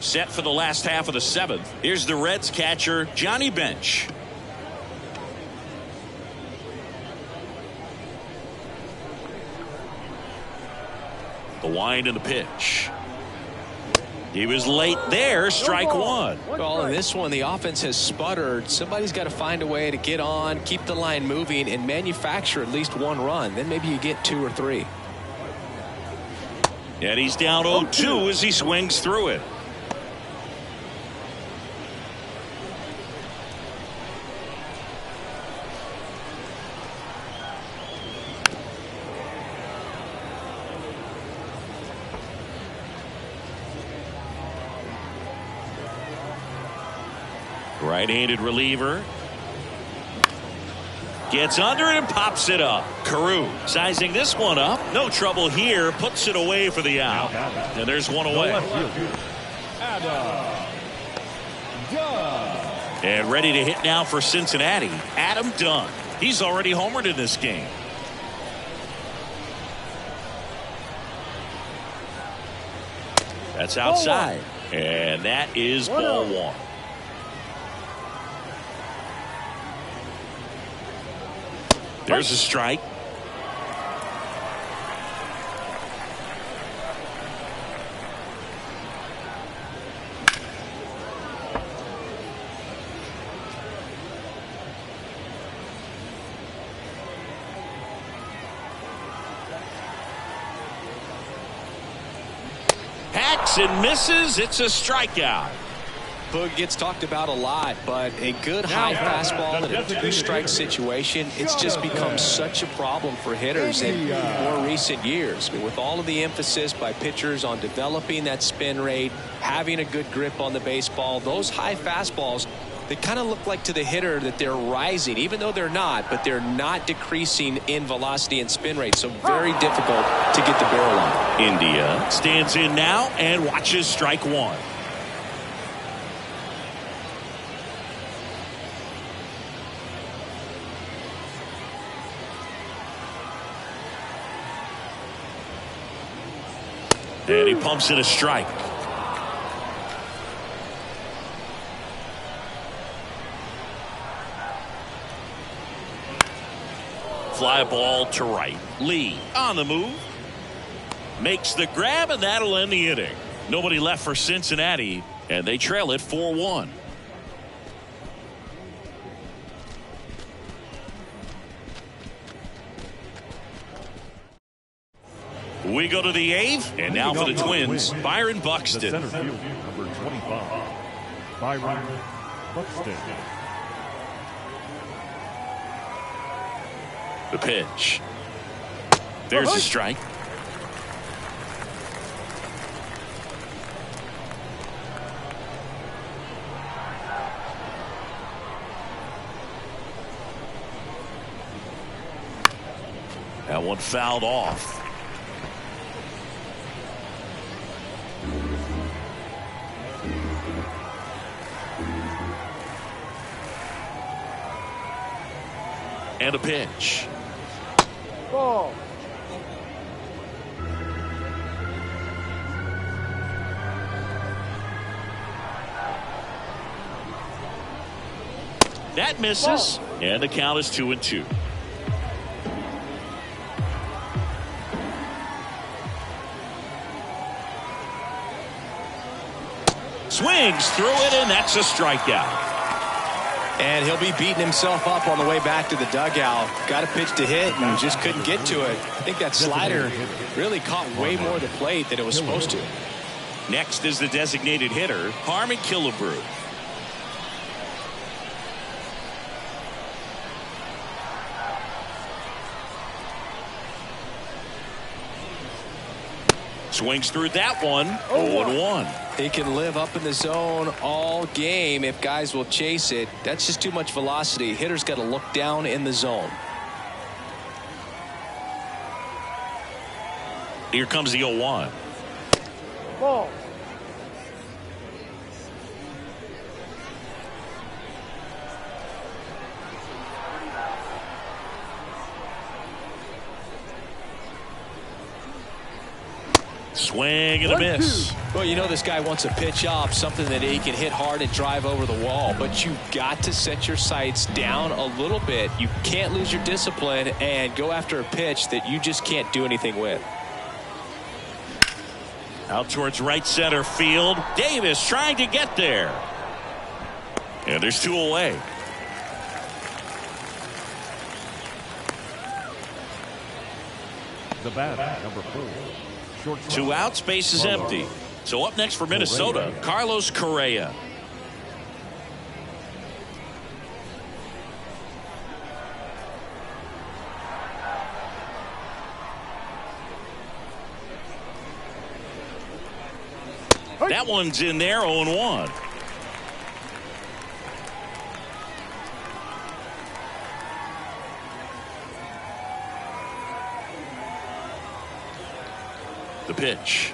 Set for the last half of the 7th. Here's the Reds catcher, Johnny Bench. The wind and the pitch. He was late there, strike one. Well, in this one, the offense has sputtered. Somebody's got to find a way to get on, keep the line moving, and manufacture at least 1 run. Then maybe you get 2 or 3. And he's down 0-2 as he swings through it. Right-handed reliever. Gets under it and pops it up. Carew sizing this one up. No trouble here. Puts it away for the out. And there's one away. And ready to hit now for Cincinnati, Adam Dunn. He's already homered in this game. That's outside. And that is ball 1. There's a strike. Hacks and misses. It's a strikeout. Boog gets talked about a lot, but a good high fastball in a 2-strike situation, it's just become such a problem for hitters in more recent years. I mean, with all of the emphasis by pitchers on developing that spin rate, having a good grip on the baseball, those high fastballs, they kind of look like to the hitter that they're rising, even though they're not, but they're not decreasing in velocity and spin rate, so very difficult to get the barrel on. India stands in now and watches strike 1. And he pumps in a strike. Fly ball to right. Lee on the move. Makes the grab, and that'll end the inning. Nobody left for Cincinnati, and they trail it 4-1. We go to the 8th, and now for the Twins, Byron Buxton. The center field, number 25, Byron Buxton. The pitch. There's a strike. That one fouled off. And a pitch. Ball. That misses. And the count is 2-2. Swings through it, and that's a strikeout. And he'll be beating himself up on the way back to the dugout. Got a pitch to hit and just couldn't get to it. I think that slider really caught way more of the plate than it was supposed to. Next is the designated hitter, Harmon Killebrew. Swings through that one. 0-1. He can live up in the zone all game if guys will chase it. That's just too much velocity. Hitter's got to look down in the zone. Here comes the 0-1. Ball. Swing and a miss. Well, you know this guy wants a pitch up, something that he can hit hard and drive over the wall. But you've got to set your sights down a little bit. You can't lose your discipline and go after a pitch that you just can't do anything with. Out towards right center field. Davis trying to get there. And there's 2 away. The bat, number 4. 2 outs, base is empty. So up next for Minnesota, Carlos Correa. That one's in there, 0-1. The pitch.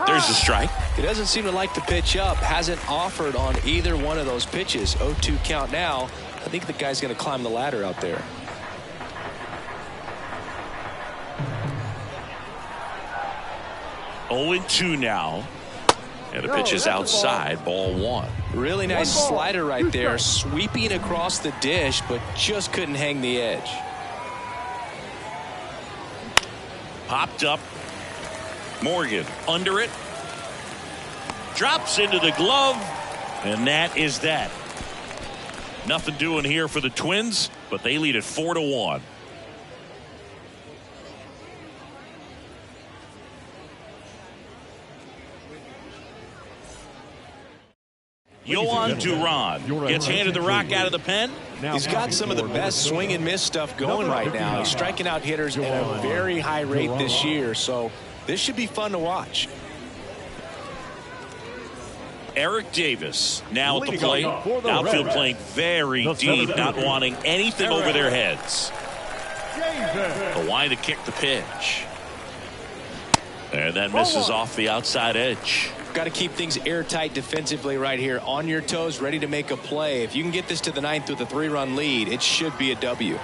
There's the strike. He doesn't seem to like the pitch up. Hasn't offered on either one of those pitches. 0-2 count now. I think the guy's going to climb the ladder out there. Oh, 0-2 now. And the pitch is outside, ball 1. Really nice slider right there. Sweeping across the dish, but just couldn't hang the edge. Popped up. Morgan under it. Drops into the glove. And that is that. Nothing doing here for the Twins, but they lead it 4-1. Yohan Duran gets handed the rock out of the pen. He's got some of the best swing and miss stuff going right now. He's striking out hitters at a very high rate this year, so this should be fun to watch. Eric Davis now at the plate. Outfield playing very deep, not wanting anything over their heads. The line to kick the pitch. And that misses off the outside edge. Got to keep things airtight defensively right here. On your toes, ready to make a play. If you can get this to the 9th with a 3-run lead, it should be a W.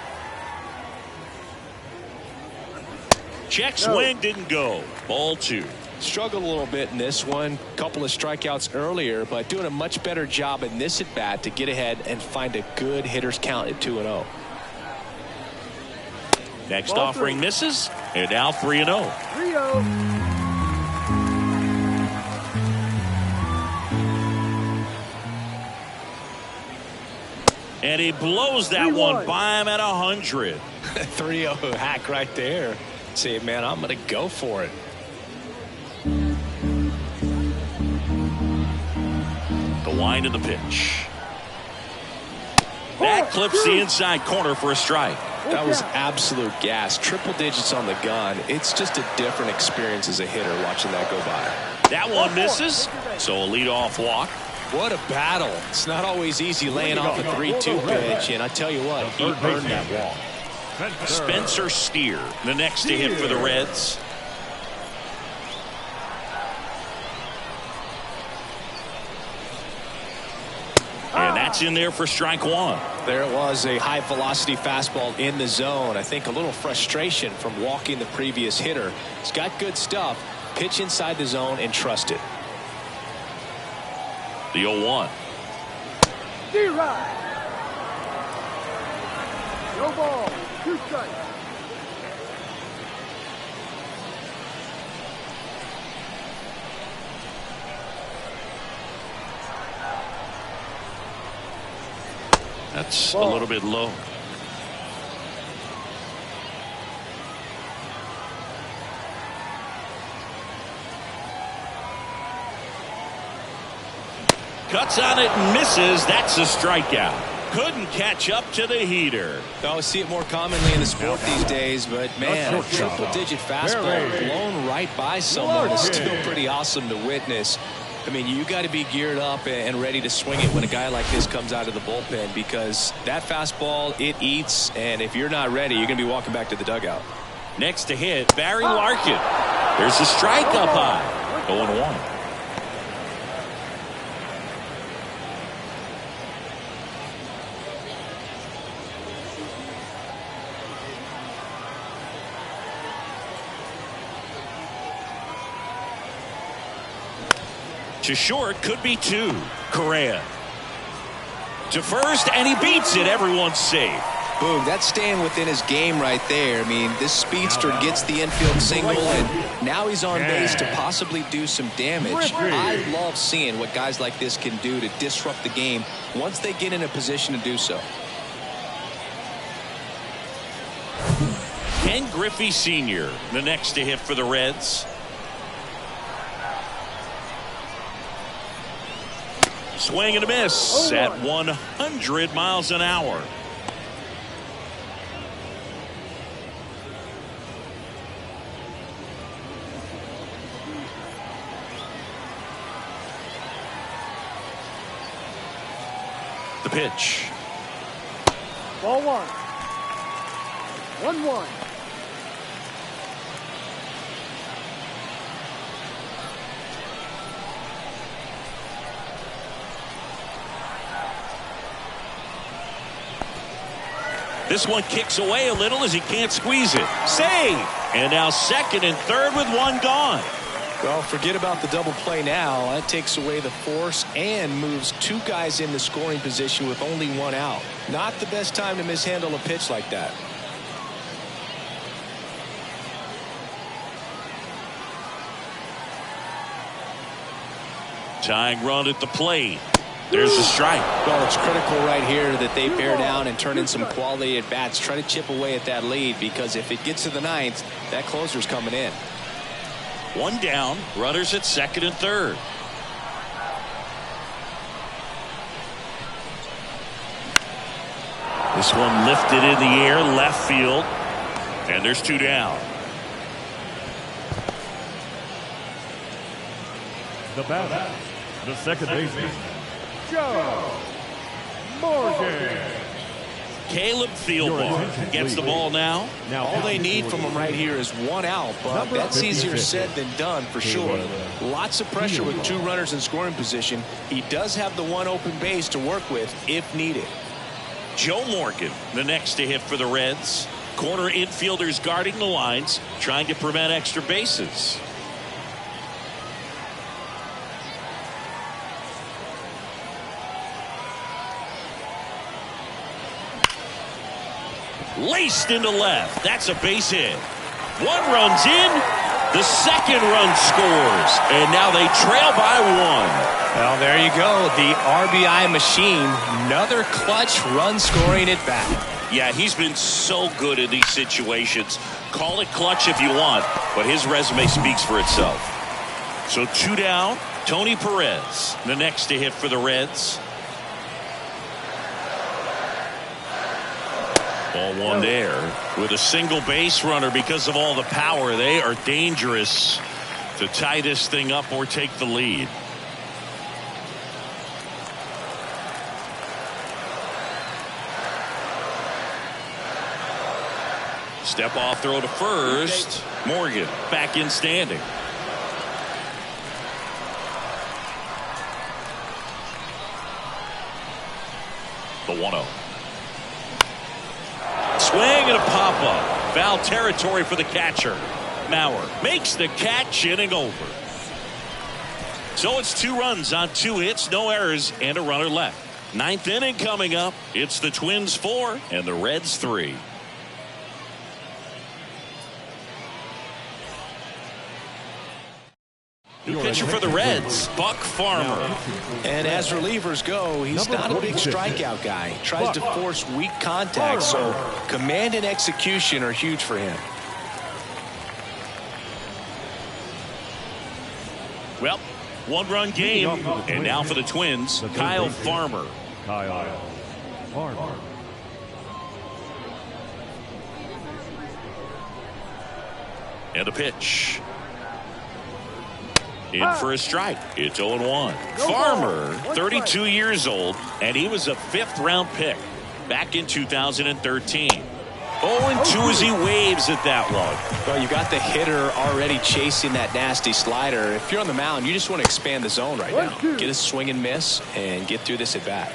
Check swing, didn't go. Ball 2. Struggled a little bit in this one. Couple of strikeouts earlier, but doing a much better job in this at bat to get ahead and find a good hitter's count at 2-0. Next offering misses, and now 3-0. 3-0. And he blows that one by him at 100. 3-0 hack right there. Say, man, I'm going to go for it. The wind of the pitch. That clips the inside corner for a strike. That was absolute gas. Triple digits on the gun. It's just a different experience as a hitter watching that go by. That one misses, so a leadoff walk. What a battle. It's not always easy laying off a 3-2 pitch, and I tell you what, he earned that walk. Spencer Steer, the next to hit for the Reds. And that's in there for strike 1. There it was, a high velocity fastball in the zone. I think a little frustration from walking the previous hitter. He's got good stuff. Pitch inside the zone and trust it. The 0-1. D-Rod. No ball. 2 strikes. That's a little bit low. Cuts on it and misses. That's a strikeout. Couldn't catch up to the heater. I see it more commonly in the sport these days, but man, a triple-digit fastball blown right by someone is still pretty awesome to witness. I mean, you got to be geared up and ready to swing it when a guy like this comes out of the bullpen, because that fastball, it eats, and if you're not ready, you're going to be walking back to the dugout. Next to hit, Barry Larkin. There's a strike up high. 0-1. To short, could be two. Correa to first, and he beats it. Everyone's safe. Boom, that's staying within his game right there. I mean, this speedster gets the infield single, and now he's on base to possibly do some damage. I love seeing what guys like this can do to disrupt the game once they get in a position to do so. Ken Griffey Sr., the next to hit for the Reds. Swing and a miss at 100 miles an hour. The pitch. Ball 1. 1-1. This one kicks away a little as he can't squeeze it. Save! And now second and third with one gone. Well, forget about the double play now. That takes away the force and moves two guys into scoring position with only one out. Not the best time to mishandle a pitch like that. Tying run at the plate. There's a strike. Well, it's critical right here that they bear down and turn in some quality at bats. Try to chip away at that lead, because if it gets to the ninth, that closer's coming in. One down, runners at second and third. This one lifted in the air, left field, and there's two down. The batter, the second baseman, Joe Morgan. Caleb Thielbar gets the ball now. All they need from him right here is one out, but that's easier said than done for sure. Lots of pressure with two runners in scoring position. He does have the one open base to work with if needed. Joe Morgan, the next to hit for the Reds. Corner infielders guarding the lines, trying to prevent extra bases. Laced into left. That's a base hit. One runs in. The second run scores. And now they trail by one. Well, there you go. The RBI machine. Another clutch run scoring at bat. Yeah, he's been so good in these situations. Call it clutch if you want, but his resume speaks for itself. So two down. Tony Perez, the next to hit for the Reds. Ball one there with a single base runner. Because of all the power, they are dangerous to tie this thing up or take the lead. Step off throw to first. Morgan back in standing. The 1-0. Swing and a pop-up. Foul territory for the catcher. Mauer makes the catch, inning over. So it's 2 runs on 2 hits, no errors, and a runner left. 9th inning coming up. It's the Twins 4 and the Reds 3. New pitcher for the Reds, Buck Farmer. And as relievers go, he's not a big strikeout guy. He tries to force weak contact, so command and execution are huge for him. Well, one-run game, and now for the Twins, Kyle Farmer. Kyle Farmer. And the pitch. In for a strike. It's 0-1. Farmer, 32 years old, and he was a fifth-round pick back in 2013. 0-2 as he waves at that one. Well, you got the hitter already chasing that nasty slider. If you're on the mound, you just want to expand the zone right now. Get a swing and miss and get through this at bat.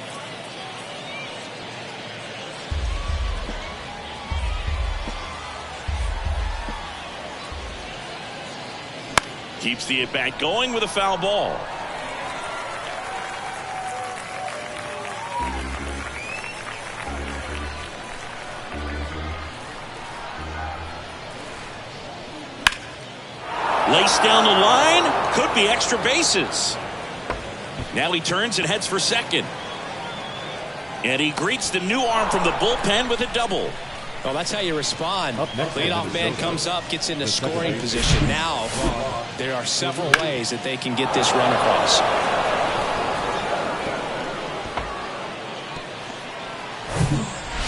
Keeps the at-bat going with a foul ball. Laced down the line. Could be extra bases. Now he turns and heads for second. And he greets the new arm from the bullpen with a double. Well, that's how you respond. Leadoff man comes up, gets into scoring position. Now, there are several ways that they can get this run across.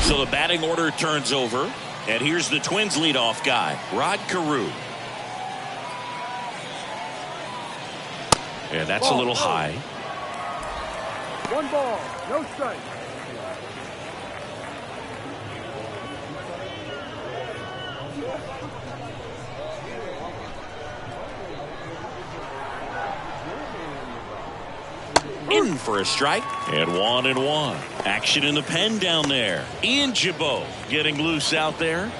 So the batting order turns over, and here's the Twins leadoff guy, Rod Carew. And that's a little high. 1 ball, no strike. In for a strike, and 1-1. Action in the pen down there. Ian Gibaut getting loose out there.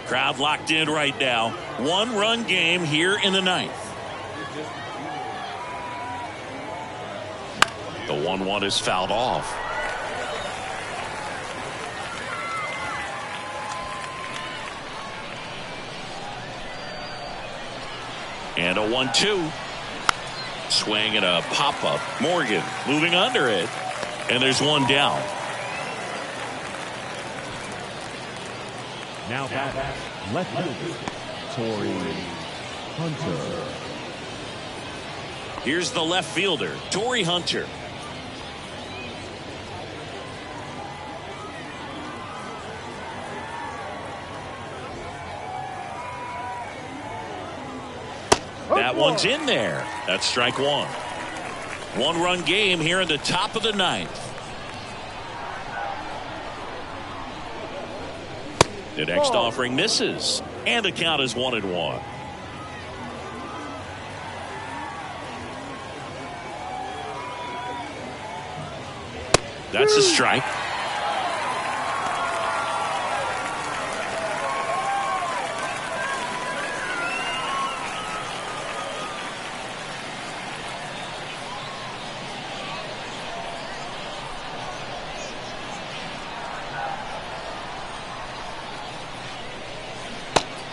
Crowd locked in right now. 1-run game here in the ninth. The 1-1 is fouled off. And a 1-2. Swing and a pop-up. Morgan moving under it. And there's one down. Now back, left fielder, Torrey Hunter. Here's the left fielder, Torrey Hunter. That one's in there. That's strike one. 1-run game here in the top of the ninth. The next offering misses, and the count is 1-1. That's a strike.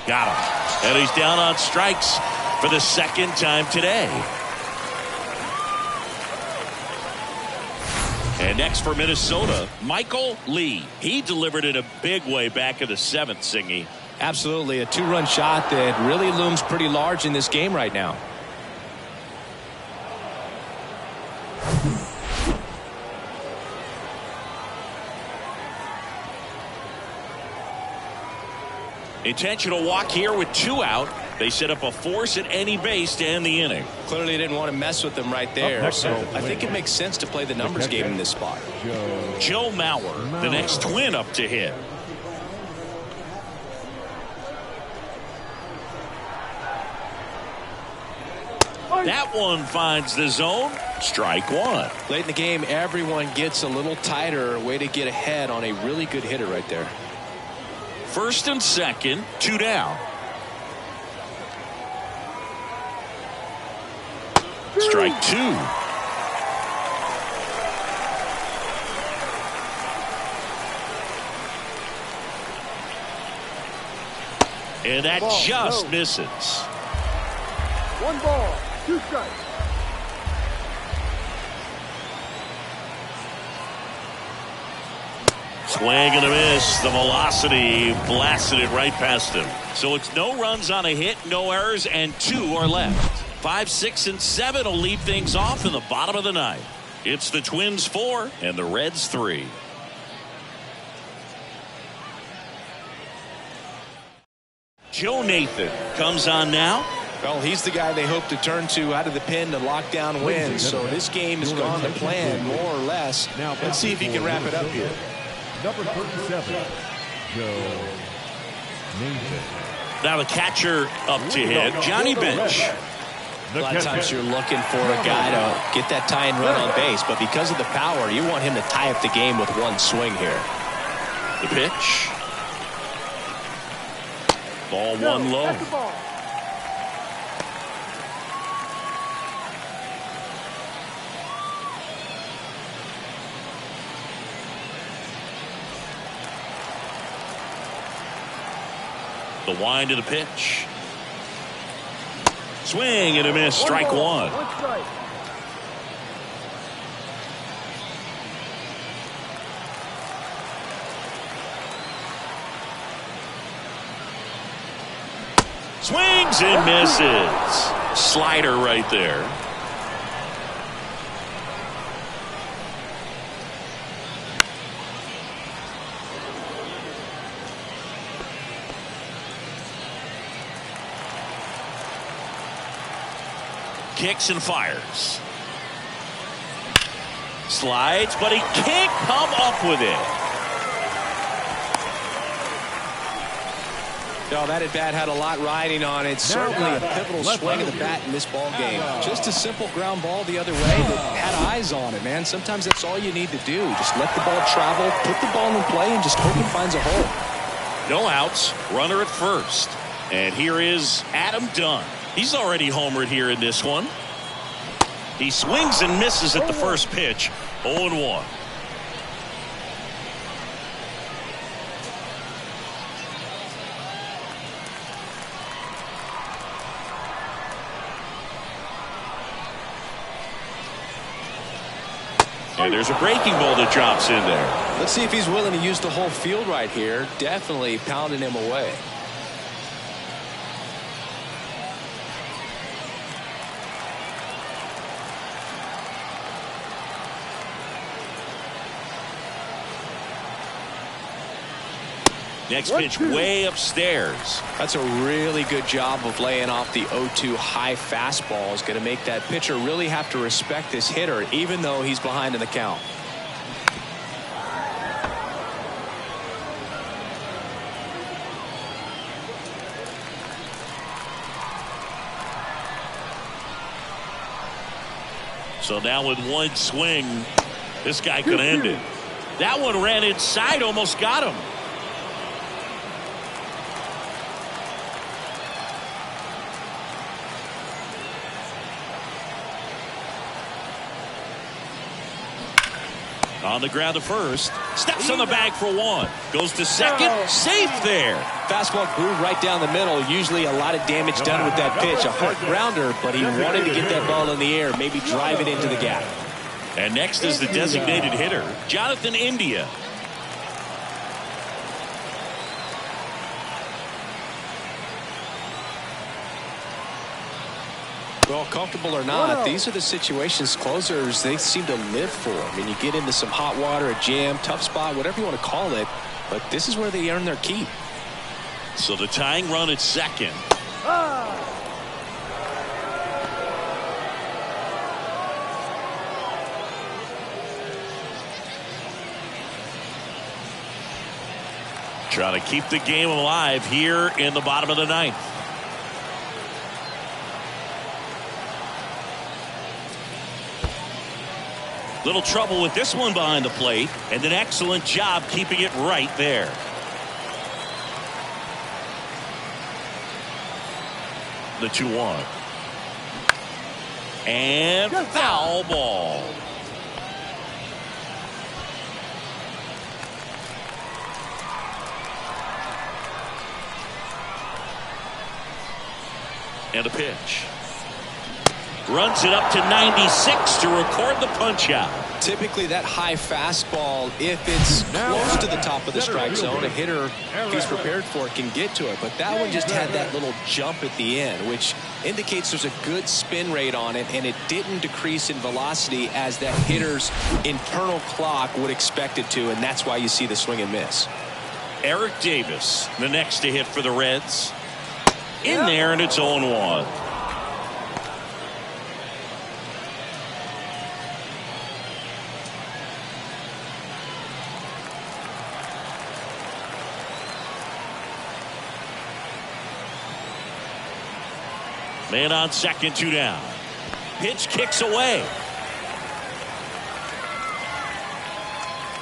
Got him. And he's down on strikes for the second time today. And next for Minnesota, Michael Lee. He delivered in a big way back in the seventh, Singy. Absolutely. A 2-run shot that really looms pretty large in this game right now. Intentional walk here with 2 out. They set up a force at any base to end the inning. Clearly didn't want to mess with them right there. So I think it makes sense to play the numbers game in this spot. Joe Mauer, the next Twin up to hit. That one finds the zone. Strike one. Late in the game, everyone gets a little tighter. Way to get ahead on a really good hitter right there. First and second, 2 down. Strike 2. And that just misses. 1 ball, 2 strikes. Swing and a miss. The velocity blasted it right past him. So it's no runs on a hit, no errors, and 2 are left. 5, 6, and 7 will lead things off in the bottom of the ninth. It's the Twins 4 and the Reds 3. Joe Nathan comes on now. Well, he's the guy they hope to turn to out of the pen to lock down wins. So this game has gone to plan, more or less. Now, let's see if he can wrap it up here. Number 37, Joe Nathan. Now the catcher up to hit, Johnny Bench. A lot of times you're looking for a guy to get that tying run on base, but because of the power, you want him to tie up the game with one swing here. The pitch. Ball 1 low. The wind of the pitch. Swing and a miss. Strike 1. Swings and misses. Slider right there. Kicks and fires. Slides, but he can't come up with it. No, that at bat had a lot riding on it. Certainly a pivotal swing of the bat in this ball game. Just a simple ground ball the other way that had eyes on it, man. Sometimes that's all you need to do. Just let the ball travel, put the ball in play, and just hope it finds a hole. No outs, runner at first. And here is Adam Dunn. He's already homered here in this one. He swings and misses at the first pitch. 0-1. And there's a breaking ball that drops in there. Let's see if he's willing to use the whole field right here. Definitely pounding him away. Next pitch way upstairs. That's a really good job of laying off the 0-2 high fastball. Is going to make that pitcher really have to respect this hitter, even though he's behind in the count. So now with one swing, this guy could end it. That one ran inside, almost got him. On the ground to first. Steps on the bag for 1. Goes to second. Safe there. Fastball grew right down the middle. Usually a lot of damage done with that pitch. A hard grounder, but he wanted to get that ball in the air. Maybe drive it into the gap. And next is the designated hitter, Jonathan India. Well, comfortable or not, these are the situations closers they seem to live for. I mean, you get into some hot water, a jam, tough spot, whatever you want to call it, but this is where they earn their keep. So the tying run at second. Trying to keep the game alive here in the bottom of the ninth. Little trouble with this one behind the plate, and an excellent job keeping it right there. The 2-1. And foul ball. And a pitch. Runs it up to 96 to record the punch out. Typically that high fastball, if it's close to the top of the strike zone, a hitter, if he's prepared for it, can get to it. But that one just had that little jump at the end, which indicates there's a good spin rate on it, and it didn't decrease in velocity as that hitter's internal clock would expect it to, and that's why you see the swing and miss. Eric Davis, the next to hit for the Reds. In there, and it's 0-1. Man on second, 2 down. Pitch kicks away.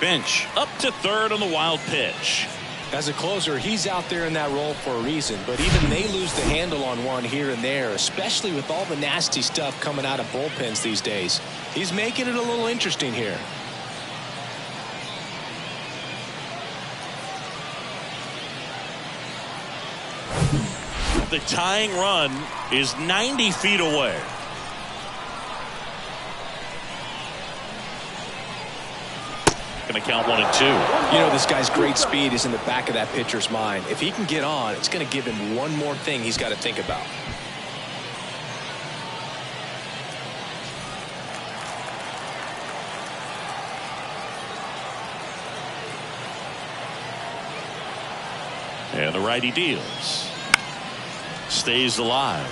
Bench up to third on the wild pitch. As a closer, he's out there in that role for a reason, but even they lose the handle on one here and there, especially with all the nasty stuff coming out of bullpens these days. He's making it a little interesting here. The tying run is 90 feet away. Going to count 1 and 2. You know, this guy's great speed is in the back of that pitcher's mind. If he can get on, it's going to give him one more thing he's got to think about. And the righty deals. Stays alive.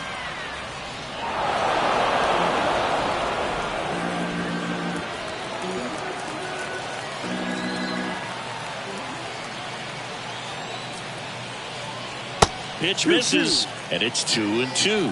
Pitch misses, and it's 2-2.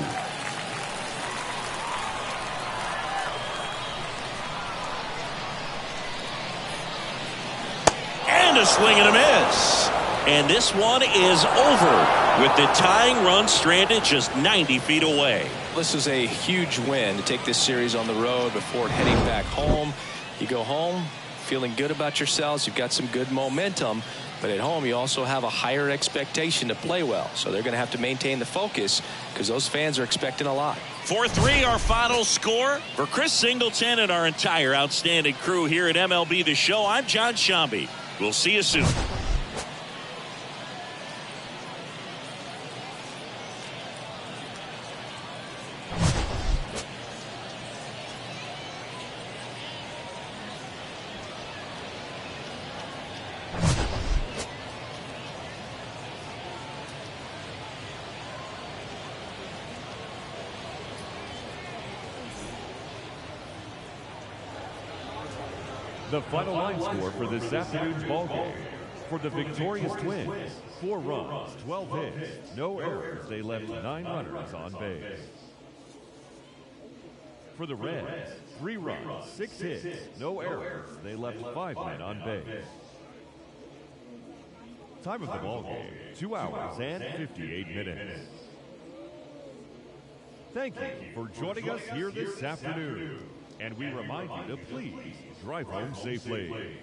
And a swing and a miss. And this one is over with the tying run stranded just 90 feet away. This is a huge win to take this series on the road before heading back home. You go home feeling good about yourselves. You've got some good momentum. But at home, you also have a higher expectation to play well. So they're going to have to maintain the focus because those fans are expecting a lot. 4-3 our final score. For Chris Singleton and our entire outstanding crew here at MLB The Show, I'm John Shambi. We'll see you soon. The final line score for this afternoon's ball game. For the victorious Twins, 4 runs, 12 hits, no errors. They left 9 runners on base. For the Reds, 3 runs, 6 hits, no errors. They left 5 men on base. Time of the ball game, 2 hours and 58 minutes. Thank you for joining us here this afternoon. And we remind you to please drive home safely.